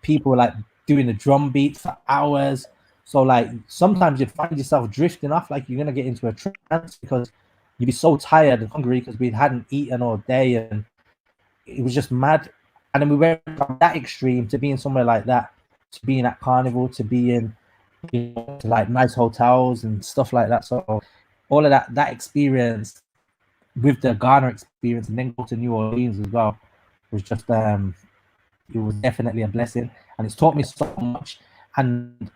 People were like doing the drum beat for hours. So like sometimes you'd find yourself drifting off, like you're gonna get into a trance because you'd be so tired and hungry because we hadn't eaten all day, and it was just mad. And then we went from that extreme to being somewhere like that, to being at carnival, to being, to like nice hotels and stuff like that. So all of that experience with the Ghana experience, and then go to New Orleans as well, was just it was definitely a blessing, and it's taught me so much. And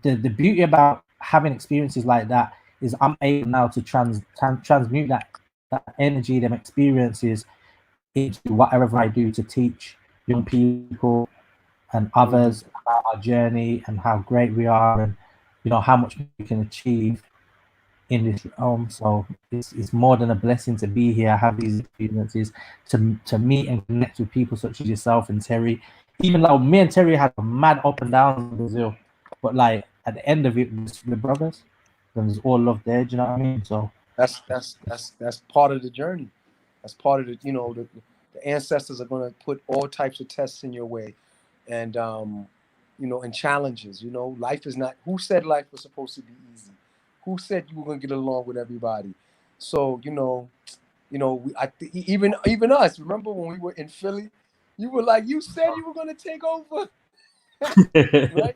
the beauty about having experiences like that is I'm able now to transmute that energy, them experiences, into whatever I do to teach young people and others about our journey and how great we are, and how much we can achieve in this realm. So it's more than a blessing to be here, have these experiences, to meet and connect with people such as yourself and Terry. Even though me and Terry had a mad up and down in Brazil, but like at the end of it, we're brothers, and there's all love there. Do you know what I mean? So That's part of the journey. That's part of the ancestors are going to put all types of tests in your way, and and challenges. Life is not. Who said life was supposed to be easy? Who said you were going to get along with everybody? So even us. Remember when we were in Philly? You were like, you said you were going to take over. Right?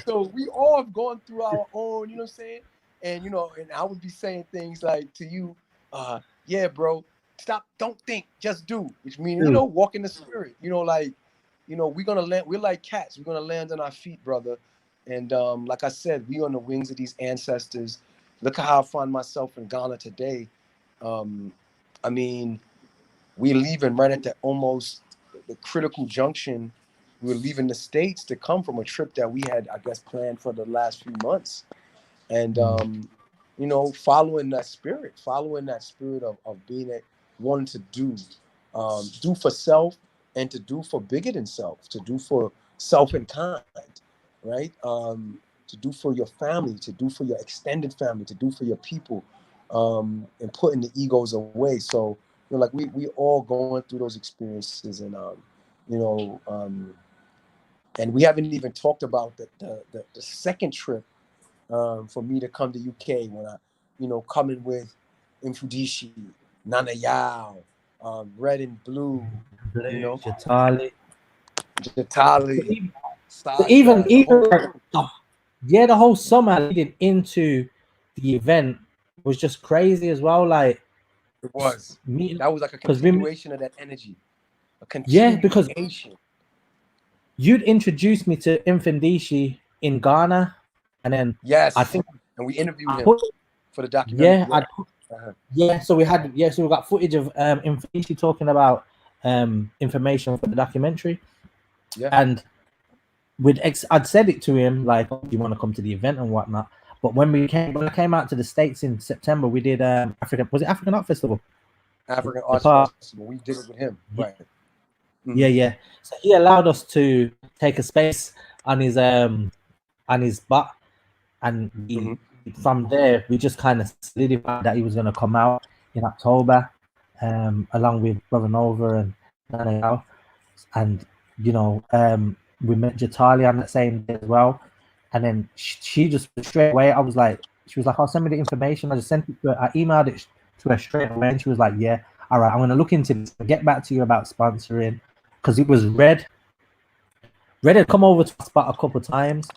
So we all have gone through our own, you know what I'm saying? And I would be saying things like to you, yeah, bro, stop, don't think, just do. Which means, walk in the spirit. We're gonna land, we're like cats, we're gonna land on our feet, brother. And like I said, we on the wings of these ancestors. Look at how I find myself in Ghana today. I mean, we're leaving right at the critical junction. We were leaving the States to come from a trip that we had, I guess, planned for the last few months. And, following that spirit of being wanting to do for self and to do for bigger than self, to do for self in kind, right? To do for your family, to do for your extended family, to do for your people, and putting the egos away. So, you know, like we all going through those experiences, and and we haven't even talked about the second trip for me to come to UK, when I, coming with Mfudishi, Nana Yao, Red and Blue, Jatali. Jatali, Even Sasha, the whole crew. yeah, the whole summer leading into the event was just crazy as well. Like It was. meeting, That was like a 'cause continuation of that energy. A yeah, because continuation. you'd introduced me to Infandishi in Ghana, and then Yes. I think And we interviewed him put, for the documentary. yeah, yeah. So we got footage of Infandishi talking about information for the documentary. Yeah. And I'd said it to him like, oh, "Do you want to come to the event and whatnot?" But when I came out to the States in September, we did African Art Festival. African Arts Festival. We did it with him. Right. Mm-hmm. Yeah. So he allowed us to take a space on his butt, and from there we just kind of solidified that he was going to come out in October, along with Brother Nova and Nana, and we met Jatali on that same day as well. And then she just straight away, she was like, I'll send me the information. I just sent it to her. I emailed it to her straight away, and she was like, yeah, all right, I'm going to look into this. I'll get back to you about sponsoring, because it was Red. Red had come over to the spot a couple of times,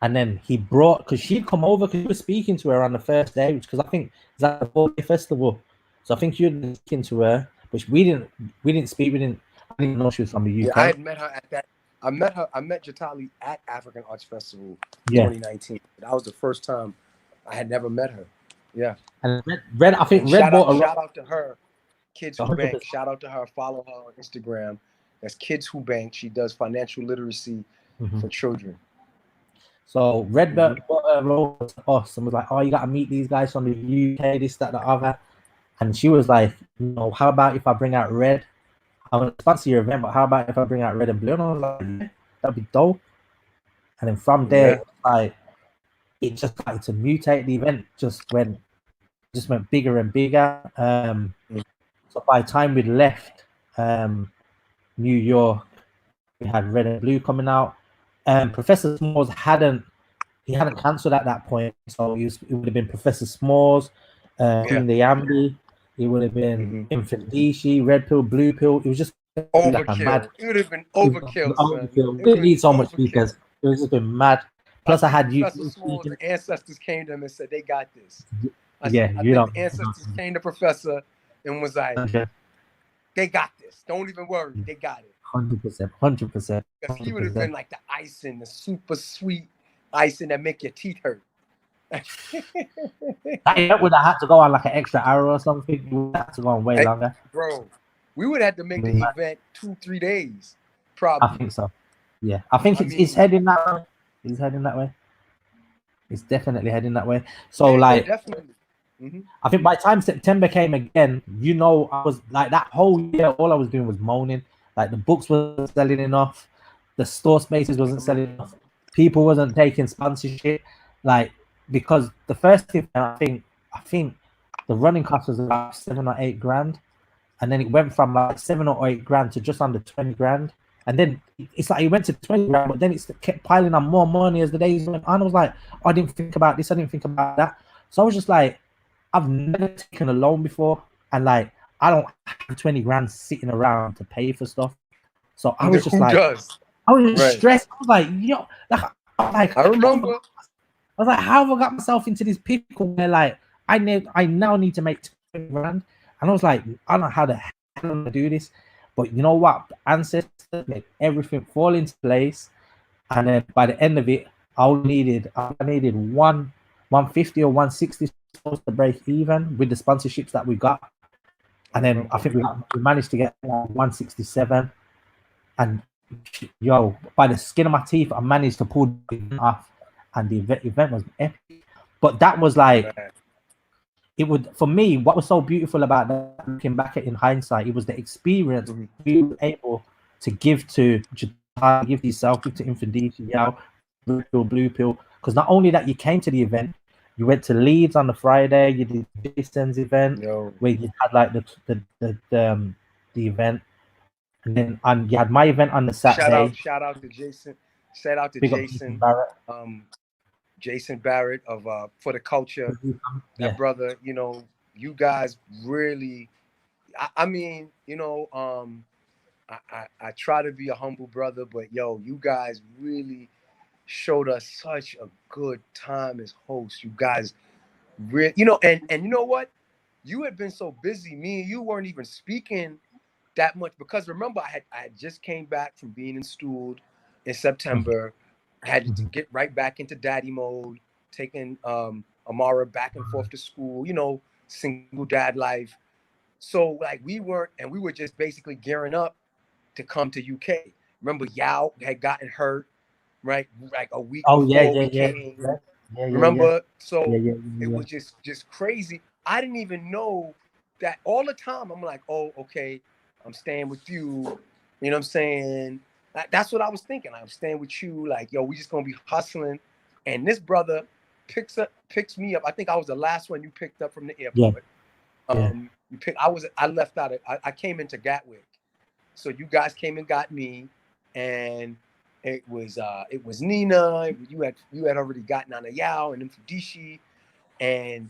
and then he brought, because she'd come over, because he was speaking to her on the first day, because I think it's at the 4-day festival. So I think you'd been speaking to her, but we didn't speak. I didn't even know she was from the UK. Yeah, I had met her at that. I met Jatali at African Arts Festival 2019. That was the first time. I had never met her. Yeah. And Red shout bought shout out to her, Kids Who 100%. Bank. Shout out to her. Follow her on Instagram. That's Kids Who Bank. She does financial literacy for children. So Red bought her over to us and was like, "Oh, you got to meet these guys from the UK, this, that, the other." And she was like, "How about if I bring out Red? I want to sponsor your event, but how about if I bring out Red and Blue?" And I was like, yeah, that'd be dope. And then from there, it just started to mutate. The event just went bigger and bigger. So by the time we left New York, we had Red and Blue coming out. Professor S'mores hadn't cancelled at that point, so it would have been Professor S'mores, Queen Diambi. It would have been Infandishi, Red Pill, Blue Pill. It was just overkill. It would have been overkill. We didn't need so much speakers. It was just been mad. Plus, I had Professor S'mores, the ancestors came to him and said, "They got this." I think the ancestors came to Professor and was like, "They got this. Don't even worry. They got it." 100%. Because he would have been like the icing, the super sweet icing that make your teeth hurt. That would have had to go on like an extra hour or something. We would have to go on way longer. Bro, we would have to make the event 2-3 days. Probably. I think so. Yeah. I think it's heading that way. It's heading that way. It's definitely heading that way. So definitely. I think by the time September came again, I was like, that whole year, all I was doing was moaning. Like, the books weren't selling enough, the store spaces wasn't selling enough, people wasn't taking sponsorship. Like, because the first thing, I think the running cost was about 7 or 8 grand, and then it went from like 7 or 8 grand to just under 20 grand, and then it's like it went to 20 grand, but then it kept piling on more money as the days went on. I was like, I didn't think about this, I didn't think about that. So I was just like, I've never taken a loan before, and like, I don't have 20 grand sitting around to pay for stuff. So I was just I was just stressed. I was like, yo, I remember. I was like, how have I got myself into this pickle where like I now need to make 20 grand? And I was like, I don't know how the hell I'm gonna do this. But you know what? The ancestors made everything fall into place. And then by the end of it, I needed 150 or 160 to break even with the sponsorships that we got. And then I think we managed to get 167. And by the skin of my teeth, I managed to pull it off. And the event was epic. But that was like, for me, what was so beautiful about that, looking back at it in hindsight, it was the experience we were able to give to give to yourself, give to Infant D, to Yao, red pill, blue pill. Because not only that, you came to the event, you went to Leeds on the Friday, you did Jason's event, Yo, where you had like the event, and then you had my event on the Saturday. shout out to Jason. Shout out to Big up Jason Jason. Barrett. Jason Barrett of For the Culture. Yeah. That brother, you know, you guys really, I mean, you know, I try to be a humble brother, but yo, you guys really showed us such a good time as hosts. You guys really, you know, and you know what? You had been so busy, me and you weren't even speaking that much, because remember, I had just came back from being installed in September. I had to get right back into daddy mode, taking Amara back and forth to school, you know, single dad life. So like we were just basically gearing up to come to UK. Remember, Yao had gotten hurt, right? Like a week Oh yeah, before yeah, we yeah, came. yeah, yeah, yeah, yeah, Remember? yeah, So yeah, it yeah. was just crazy. I didn't even know that all the time. I'm like, oh, okay, I'm staying with you. You know what I'm saying? That's what I was thinking. I'm staying with you. Like, yo, we just gonna be hustling. And this brother picks me up. I think I was the last one you picked up from the Yeah, airport. yeah. I left out. I came into Gatwick. So you guys came and got me, and it was Nina. You had already gotten on a Yao and then Fudishi, and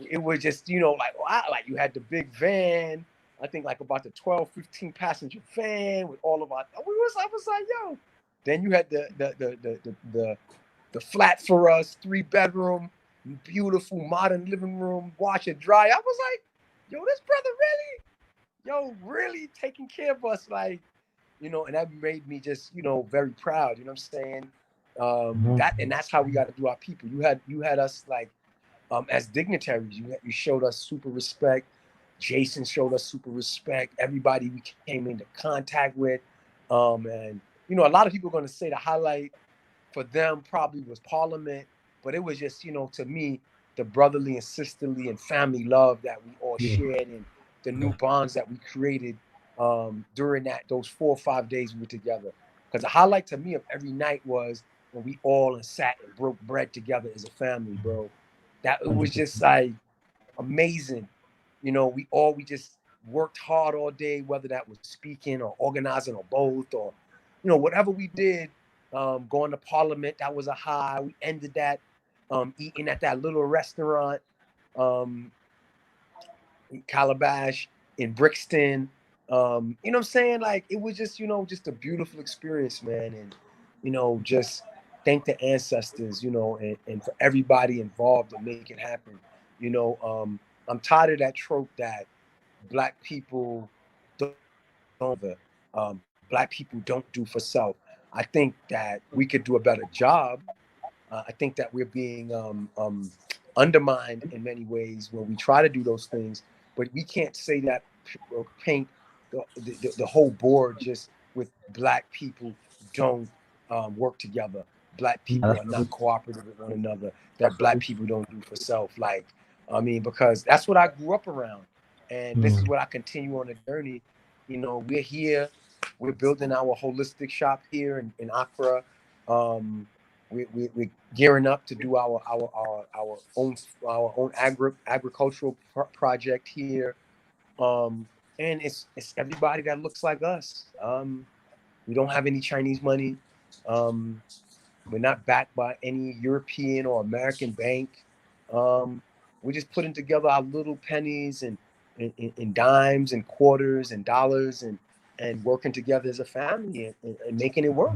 it was just, you know, like, wow, like you had the big van. I think like about the 12, 15 passenger van with all of our. I was like, yo. Then you had the flat for us, 3-bedroom, beautiful modern living room, wash and dry. I was like, yo, this brother really taking care of us, like, you know, and that made me just, you know, very proud. You know what I'm saying? That's how we got to do our people. You had us like as dignitaries. You showed us super respect. Jason showed us super respect. Everybody we came into contact with, and you know, a lot of people are going to say the highlight for them probably was Parliament, but it was just, you know, to me, the brotherly and sisterly and family love that we all shared, and the new bonds that we created during those 4 or 5 days we were together. Because the highlight to me of every night was when we all sat and broke bread together as a family, bro. That it was just like amazing. You know, we just worked hard all day, whether that was speaking or organizing or both, or, you know, whatever we did. Going to Parliament, that was a high. We ended that eating at that little restaurant in Calabash, in Brixton. You know what I'm saying? Like, it was just, you know, just a beautiful experience, man. And, you know, just thank the ancestors, you know, and for everybody involved to make it happen. You know, I'm tired of that trope that Black people Black people don't do for self. I think that we could do a better job. I think that we're being undermined in many ways when we try to do those things, but we can't say that or paint the whole board just with Black people don't work together. Black people are not cooperative with one another. That Black people don't do for self. Like, I mean, because that's what I grew up around, and this is what I continue on the journey. You know, we're here. We're building our holistic shop here in Accra. We're gearing up to do our own agricultural project here, and it's everybody that looks like us. We don't have any Chinese money. We're not backed by any European or American bank. We're just putting together our little pennies and dimes and quarters and dollars and working together as a family and making it work.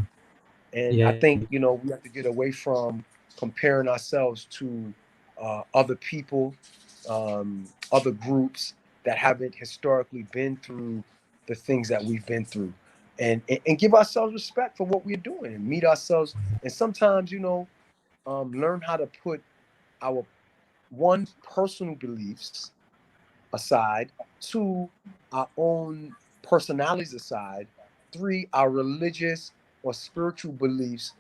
And I think, you know, we have to get away from comparing ourselves to other people, other groups that haven't historically been through the things that we've been through, and give ourselves respect for what we're doing and meet ourselves. And sometimes, you know, learn how to put our personal beliefs aside, 2, our own personalities aside, 3, our religious or spiritual beliefs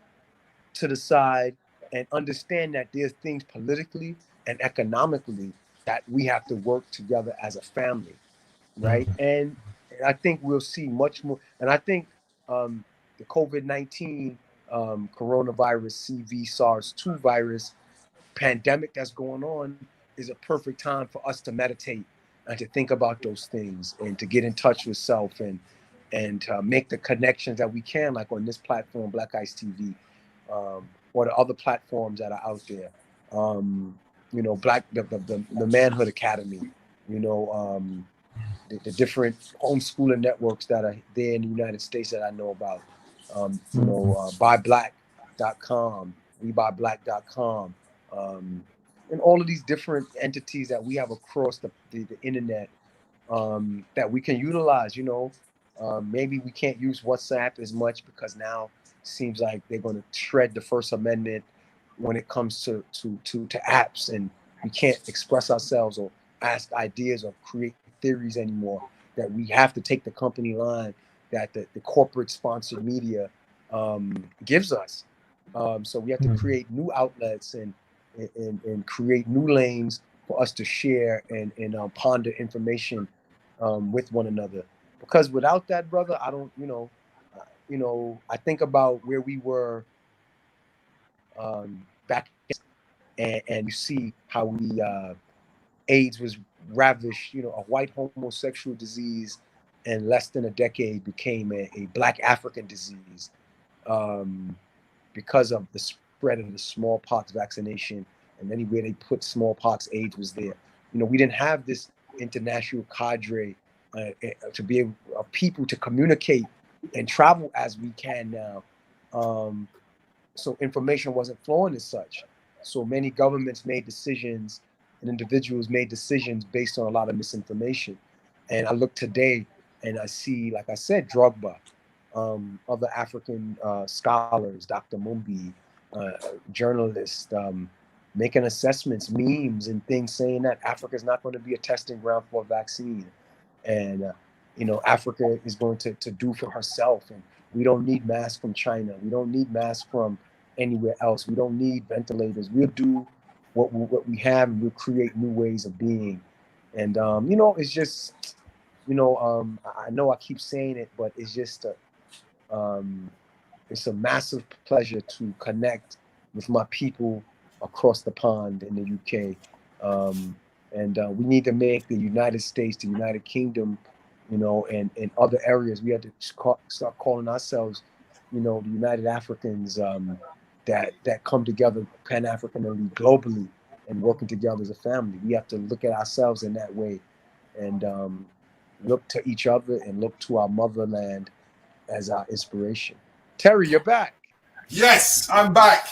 to the side, and understand that there's things politically and economically that we have to work together as a family, right? And I think we'll see much more. And I think the COVID-19 coronavirus CV SARS-2 virus pandemic that's going on is a perfect time for us to meditate and to think about those things and to get in touch with self and make the connections that we can, like on this platform, Black Ice TV, or the other platforms that are out there. You know, the Manhood Academy, you know, the different homeschooling networks that are there in the United States that I know about. You know, buyblack.com, webuyblack.com, and all of these different entities that we have across the internet that we can utilize. You know, maybe we can't use WhatsApp as much because now it seems like they're going to shred the First Amendment when it comes to apps, and we can't express ourselves or ask ideas or create theories anymore. That we have to take the company line that the corporate sponsored media gives us. So we have to create new outlets and create new lanes for us to share and ponder information with one another. Because without that, brother, I don't, you know, I think about where we were back, and you see how we AIDS was ravished. You know, a white homosexual disease in less than a decade became a Black African disease because of the spread of the smallpox vaccination. And anywhere they put smallpox, AIDS was there. You know, we didn't have this international cadre to be able, people to communicate and travel as we can now. So information wasn't flowing as such. So many governments made decisions and individuals made decisions based on a lot of misinformation. And I look today and I see, like I said, Drogba, other African scholars, Dr. Mumbi, journalists, making assessments, memes and things saying that Africa is not going to be a testing ground for a vaccine. And, you know, Africa is going to do for herself. And we don't need masks from China. We don't need masks from anywhere else. We don't need ventilators. We'll do what we have, and we'll create new ways of being. And, you know, it's just, you know, I know I keep saying it, but it's just it's a massive pleasure to connect with my people across the pond in the UK. And we need to make the United States, the United Kingdom, you know, and other areas. We have to start calling ourselves, you know, the United Africans that come together Pan-Africanly, globally, and working together as a family. We have to look at ourselves in that way and look to each other and look to our motherland as our inspiration. Terry, you're back. Yes, I'm back.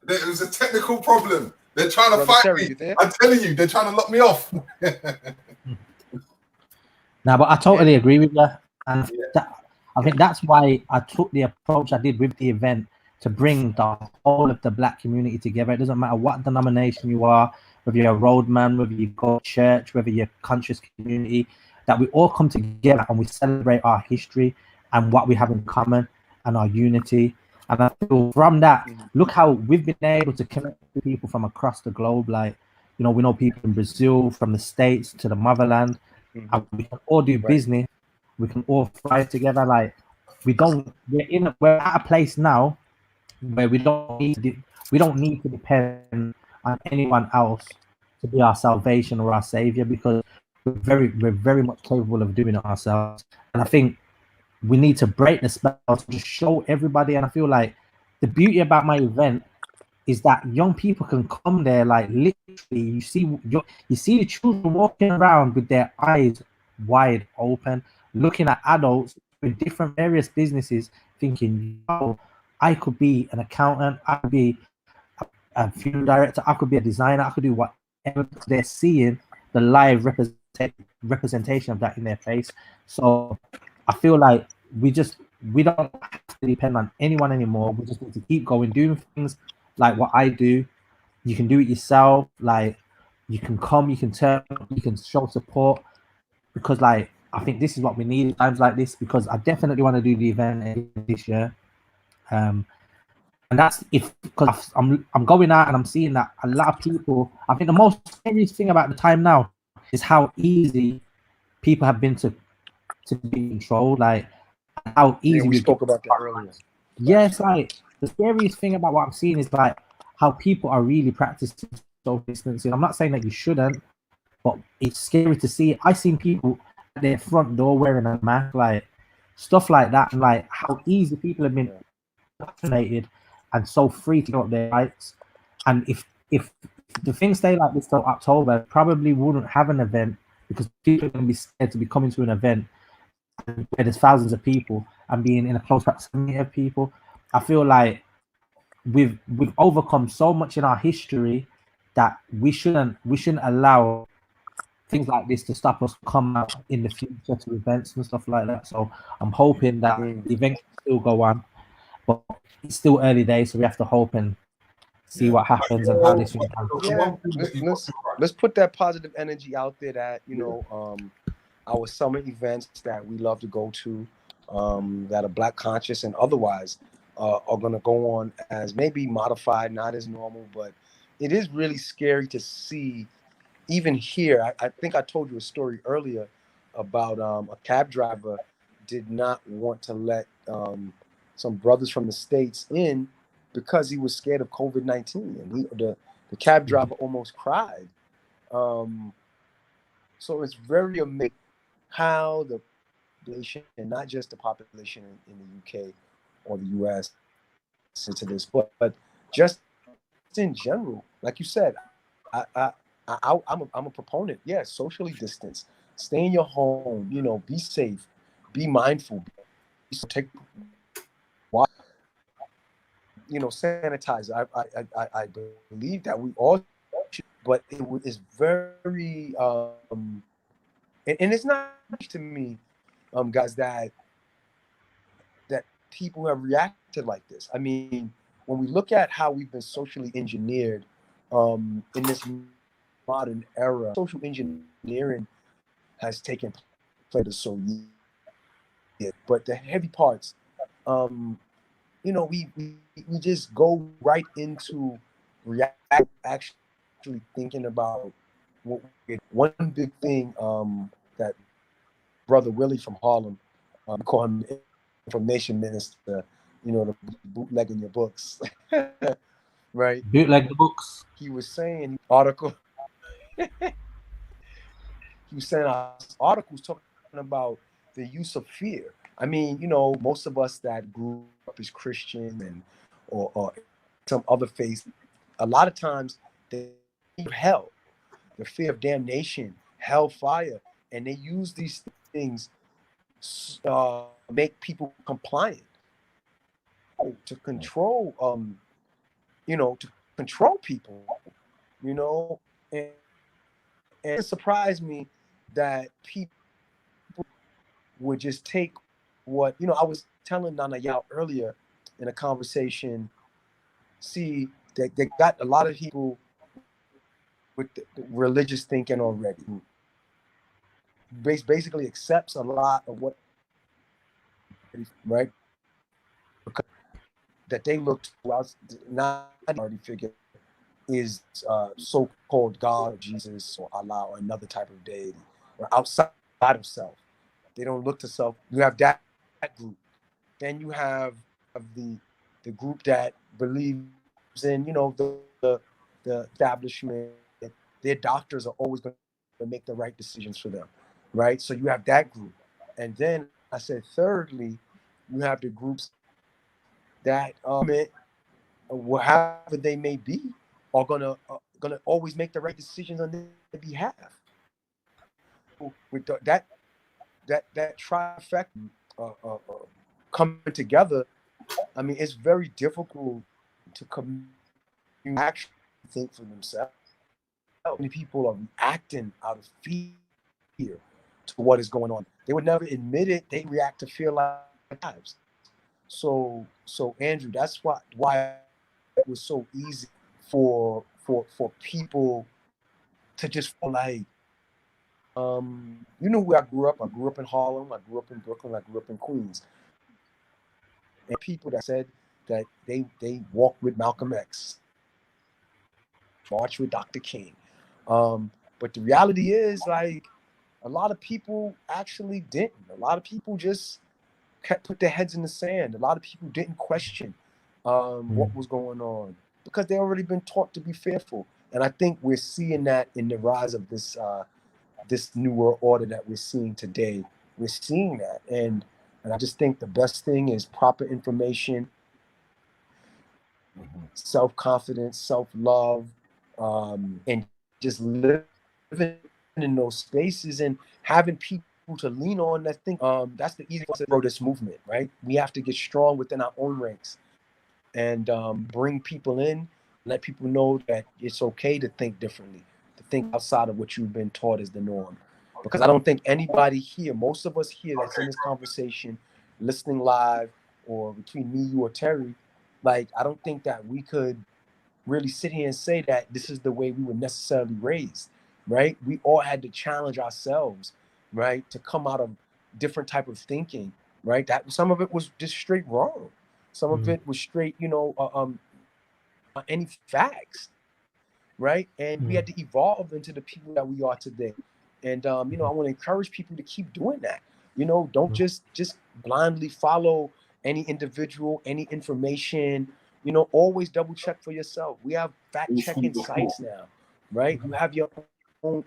There was a technical problem. They're trying to Brother fight Terry, me. you there? I'm telling you, they're trying to lock me off. Now, but I totally agree with you, and I think that's why I took the approach I did with the event, to bring the whole of the Black community together. It doesn't matter what denomination you are, whether you're a roadman, whether you go to church, whether you're a conscious community, that we all come together and we celebrate our history and what we have in common and our unity. And I feel from that, look how we've been able to connect with people from across the globe. Like, you know, we know people in Brazil, from the States to the motherland, and we can all do business. We can all thrive together. Like, we're at a place now where we don't need to depend on anyone else to be our salvation or our savior, because we're very much capable of doing it ourselves. And I think we need to break the spell to show everybody. And I feel like the beauty about my event is that young people can come there, like literally you see the children walking around with their eyes wide open, looking at adults with different various businesses, thinking, oh, I could be an accountant, I could be a film director, I could be a designer, I could do whatever. They're seeing the live representation of that in their face. So I feel like we don't have to depend on anyone anymore. We just need to keep going, doing things like what I do. You can do it yourself. Like, you can come, you can turn, you can show support, because like I think this is what we need at times like this, because I definitely want to do the event this year. And that's because I'm going out and I'm seeing that a lot of people, I think the most serious thing about the time now is how easy people have been to be controlled, like how easy we spoke about that earlier. Yes, like the scariest thing about what I'm seeing is like how people are really practicing social distancing. I'm not saying that you shouldn't, but it's scary to see. I seen people at their front door wearing a mask, like stuff like that, and like how easy people have been vaccinated and so free to go up their rights. And if the things stay like this till October, probably wouldn't have an event because people are going to be scared to be coming to an event where there's thousands of people and being in a close proximity of people. I feel like we've overcome so much in our history that we shouldn't allow things like this to stop us come out in the future to events and stuff like that. So I'm hoping that the event can still go on, but it's still early days, so we have to hope and see Yeah. what happens and how this thing goes. So Yeah, one thing that you've got to let's put that positive energy out there that our summer events that we love to go to, that are Black conscious and otherwise, are going to go on as maybe modified, not as normal, but it is really scary to see. Even here, I think I told you a story earlier about a cab driver did not want to let some brothers from the States in because he was scared of COVID-19, and the cab driver almost cried. Um, so it's very amazing how the population, and not just the population in the UK or the US, into this, but just in general, like you said, I'm a proponent. Yeah, socially distance, stay in your home. Be safe, be mindful, take sanitizer. I believe that we all should, but is very and it's not to me, guys, that people have reacted like this. I mean, when we look at how we've been socially engineered in this modern era, social engineering has taken place so years. But the heavy parts, we just go right into actually thinking about one big thing that Brother Willie from Harlem, we call him information minister, the bootlegging your books, right? Bootleg the books. He was saying article. He was saying articles talking about the use of fear. I mean, most of us that grew up as Christian and or some other faith, a lot of times they hell, the fear of damnation, hellfire, and they use these things make people compliant to control to control people, and it surprised me that people would just take what I was telling Nana Yao earlier in a conversation. See, they got a lot of people with the religious thinking already, basically accepts a lot of what, right, because that they look to not already figure is so-called God or Jesus or Allah or another type of deity or outside of self. They don't look to self. You have that group. Then you have the group that believes in the establishment. Their doctors are always going to make the right decisions for them, right? So you have that group, and then I said thirdly, you have the groups that however they may be, are gonna always make the right decisions on their behalf. With that trifecta coming together, I mean, it's very difficult to actually think for themselves. Many people are reacting out of fear to what is going on. They would never admit it. They react to fear like lives. So Andrew, that's why it was so easy for people to just feel like, where I grew up. I grew up in Harlem. I grew up in Brooklyn. I grew up in Queens. And people that said that they walked with Malcolm X, marched with Dr. King. But the reality is, like, a lot of people actually didn't. A lot of people just put their heads in the sand. A lot of people didn't question what was going on because they already been taught to be fearful. And I think we're seeing that in the rise of this this new world order that we're seeing today. We're seeing that, and I just think the best thing is proper information, self-confidence, self-love, and just living in those spaces and having people to lean on. That think that's the easy way to grow this movement, right? We have to get strong within our own ranks and bring people in, let people know that it's okay to think differently, to think outside of what you've been taught is the norm. Because I don't think anybody here, most of us here that's in this conversation, listening live, or between me, you, or Terry, like, I don't think that we could really sit here and say that this is the way we were necessarily raised, right? We all had to challenge ourselves, right, to come out of different type of thinking, right? That some of it was just straight wrong. Some of it was straight, any facts, right? And we had to evolve into the people that we are today. And I want to encourage people to keep doing that. Don't just blindly follow any individual, any information. Always double check for yourself. We have fact checking sites now, right? You have your own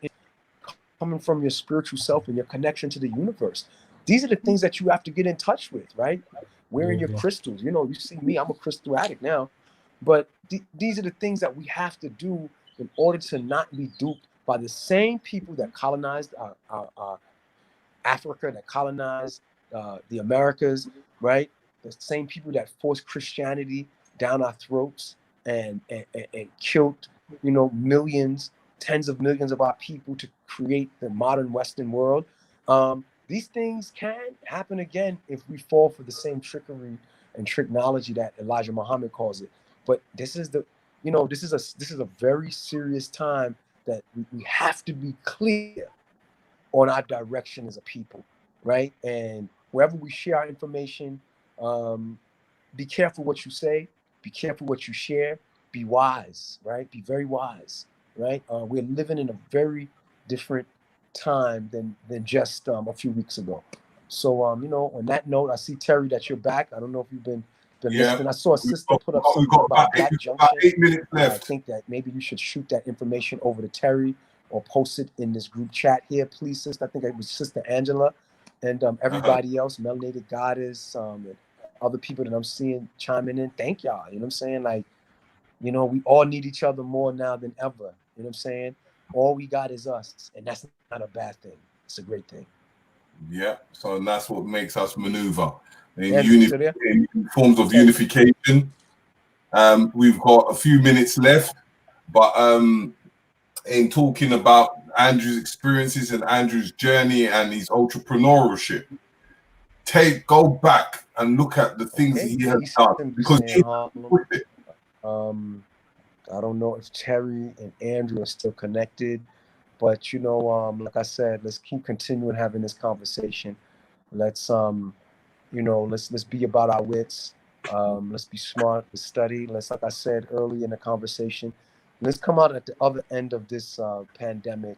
coming from your spiritual self and your connection to the universe. These are the things that you have to get in touch with, right? Wearing your crystals. You see me, I'm a crystal addict now. But these are the things that we have to do in order to not be duped by the same people that colonized Africa, that colonized the Americas, right? The same people that forced Christianity down our throats and killed, millions, tens of millions of our people to create the modern Western world. These things can happen again if we fall for the same trickery and technology that Elijah Muhammad calls it. But this is this is a very serious time that we have to be clear on our direction as a people, right? And wherever we share our information, be careful what you say, be careful what you share, be wise, right? Be very wise, right? We're living in a very different time than just a few weeks ago. So on that note, I see, Terry, that you're back. I don't know if you've been listening. I saw a sister put up we've something got about Black about Junction. 8 minutes I left. think that maybe you should shoot that information over to Terry or post it in this group chat here, please, sister. I think it was Sister Angela and everybody else, Melanated Goddess, and other people that I'm seeing chiming in. Thank y'all. You know what I'm saying? Like, we all need each other more now than ever. You know what I'm saying? All we got is us, and that's not a bad thing. It's a great thing. Yeah, so that's what makes us maneuver in forms of unification. We've got a few minutes left, but in talking about Andrew's experiences and Andrew's journey and his entrepreneurship, go back and look at the things he has done, because I don't know if Terry and Andrew are still connected, but like I said, let's keep continuing having this conversation. Let's let's be about our wits. Let's be smart. Let's study. Let's, like I said earlier in the conversation, let's come out at the other end of this pandemic,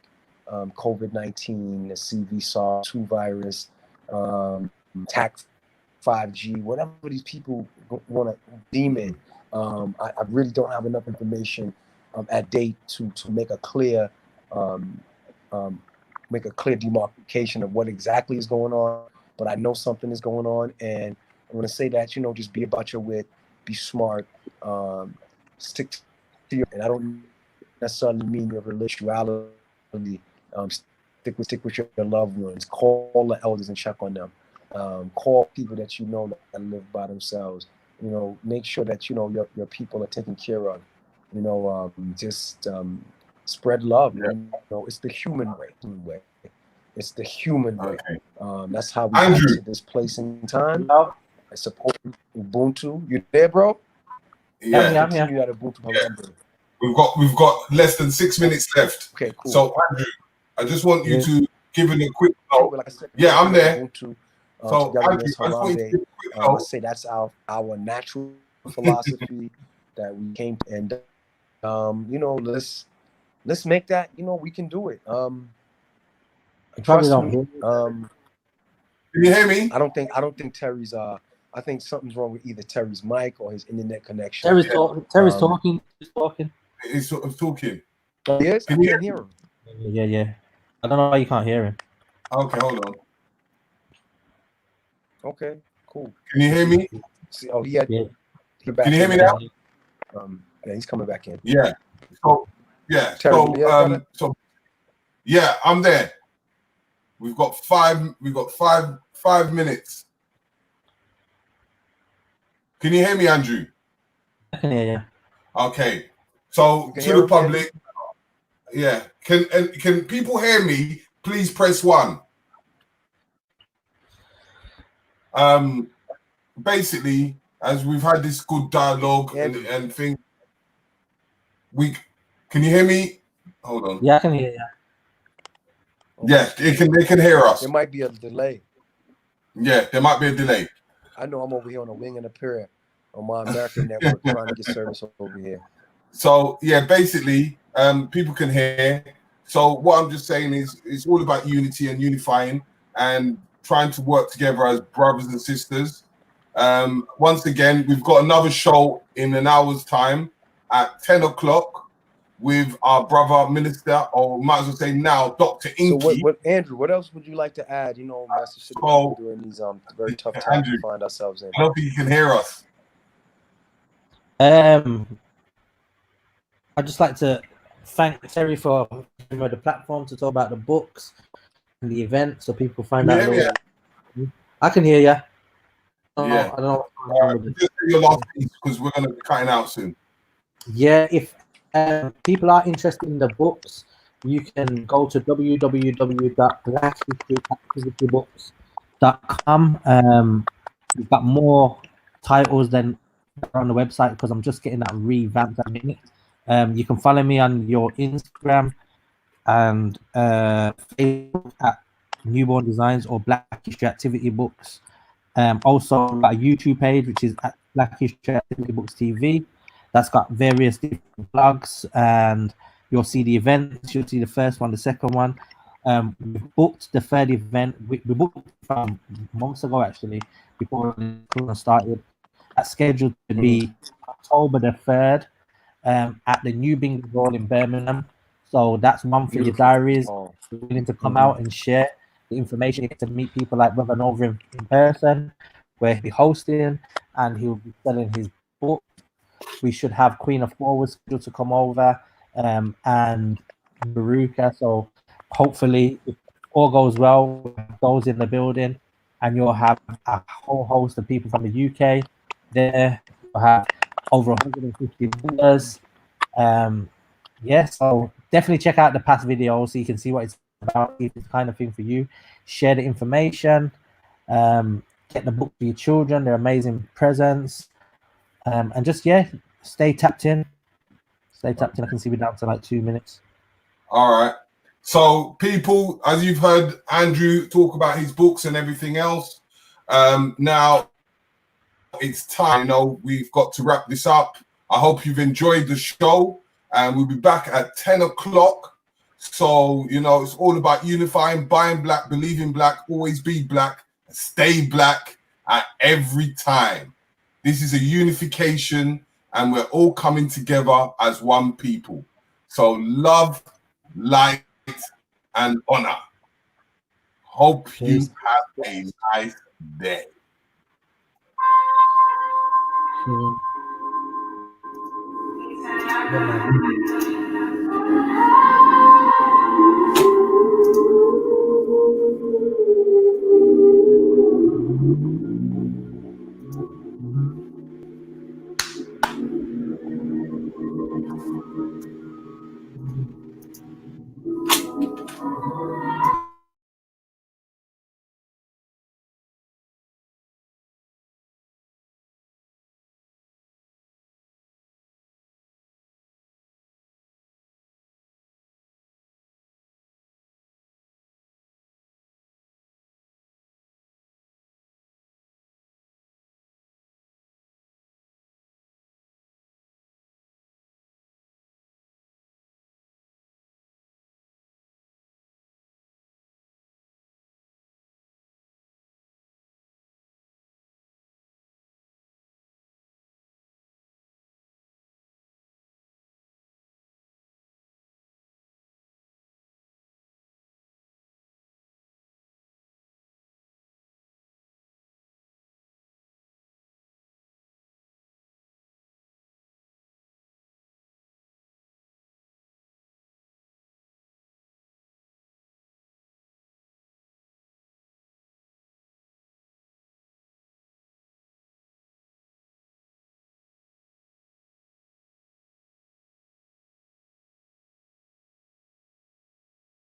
COVID-19, the CV-SARS-2 virus, TAC 5G, whatever these people want to deem it. I really don't have enough information at date to make a clear demarcation of what exactly is going on. But I know something is going on, and I'm going to say that, just be about your wit, be smart, stick to your, and I don't necessarily mean your religiosity, stick with your loved ones, call the elders and check on them, call people that that live by themselves, make sure that, your people are taken care of, just spread love. Yeah. It's the human way. It's the human way. Okay. That's how we got to this place in time. I support Ubuntu. You there, bro? Yeah. Continue that Ubuntu. Yeah. We've got less than 6 minutes left. Okay, cool. So Andrew, I just want you to give it a quick note. Like I said, I'm there. Ubuntu, So Andrew, I say that's our natural philosophy that we came to, and let's make that, we can do it. Trust me. Can you hear me? I don't think Terry's I think something's wrong with either Terry's mic or his internet connection. Terry's talking. Terry's talking. He's talking. He's sort of talking. Yes, I can't hear him. Yeah. I don't know why you can't hear him. Okay, hold on. Okay, cool. Can you hear me? See, he had. Yeah. Can you hear me now? Yeah, he's coming back in. Yeah. So Terry, yeah, I'm there. We've got five minutes. Can you hear me, Andrew? I can hear you. Okay. So to the public, yeah. Can people hear me? Please press 1. Basically, as we've had this good dialogue and thing, can you hear me? Hold on. Yeah, I can hear you. Yeah, they can hear us. There might be a delay. Yeah, there might be a delay. I know I'm over here on a wing and a pier on my American network trying to get service over here. So yeah, basically, people can hear. So what I'm just saying is, it's all about unity and unifying and trying to work together as brothers and sisters. Once again, we've got another show in an hour's time at 10 o'clock with our brother minister, or might as well say now, Dr. Inky. So what Andrew, what else would you like to add, message to the people during these very tough times Andrew, we find ourselves in? I don't think you can hear us. I'd just like to thank Terry for giving me the platform to talk about the books and the event, so people find out. I can hear you. Yeah. I don't know. Just do your last piece, because we're going to be cutting out soon. Yeah, if people are interested in the books, you can go to www.blackhistoryactivitybooks.com. We've got more titles than on the website because I'm just getting that revamped at the minute. You can follow me on your Instagram and Facebook at Newborn Designs or Black History Activity Books. Also got a YouTube page, which is at Black History Activity Books TV. That's got various different blogs, and you'll see the events. You'll see the first one, the second one. We booked the third event. We booked from months ago, actually, before the started. That's scheduled to be October the 3rd at the New Bingley Hall in Birmingham. So that's one for your diaries. We're willing to come out and share the information. You get to meet people like Brother Nova in person, where he'll be hosting, and he'll be selling his book. We should have Queen of Forward scheduled to come over, and Baruka. So hopefully, if all goes well, those in the building, and you'll have a whole host of people from the UK there. You'll have over 150 members. So definitely check out the past videos so you can see what it's about, if it's the kind of thing for you. Share the information, get the book for your children, they're amazing presents, and just stay tapped in. I can see we're down to like 2 minutes. All right. So people, as you've heard Andrew talk about his books and everything else, now it's time. We've got to wrap this up. I hope you've enjoyed the show, and we'll be back at 10 o'clock. So, it's all about unifying, buying black, believing black, always be black, stay black at every time. This is a unification, and we're all coming together as one people. So love, light, and honor. Hope you have a nice day.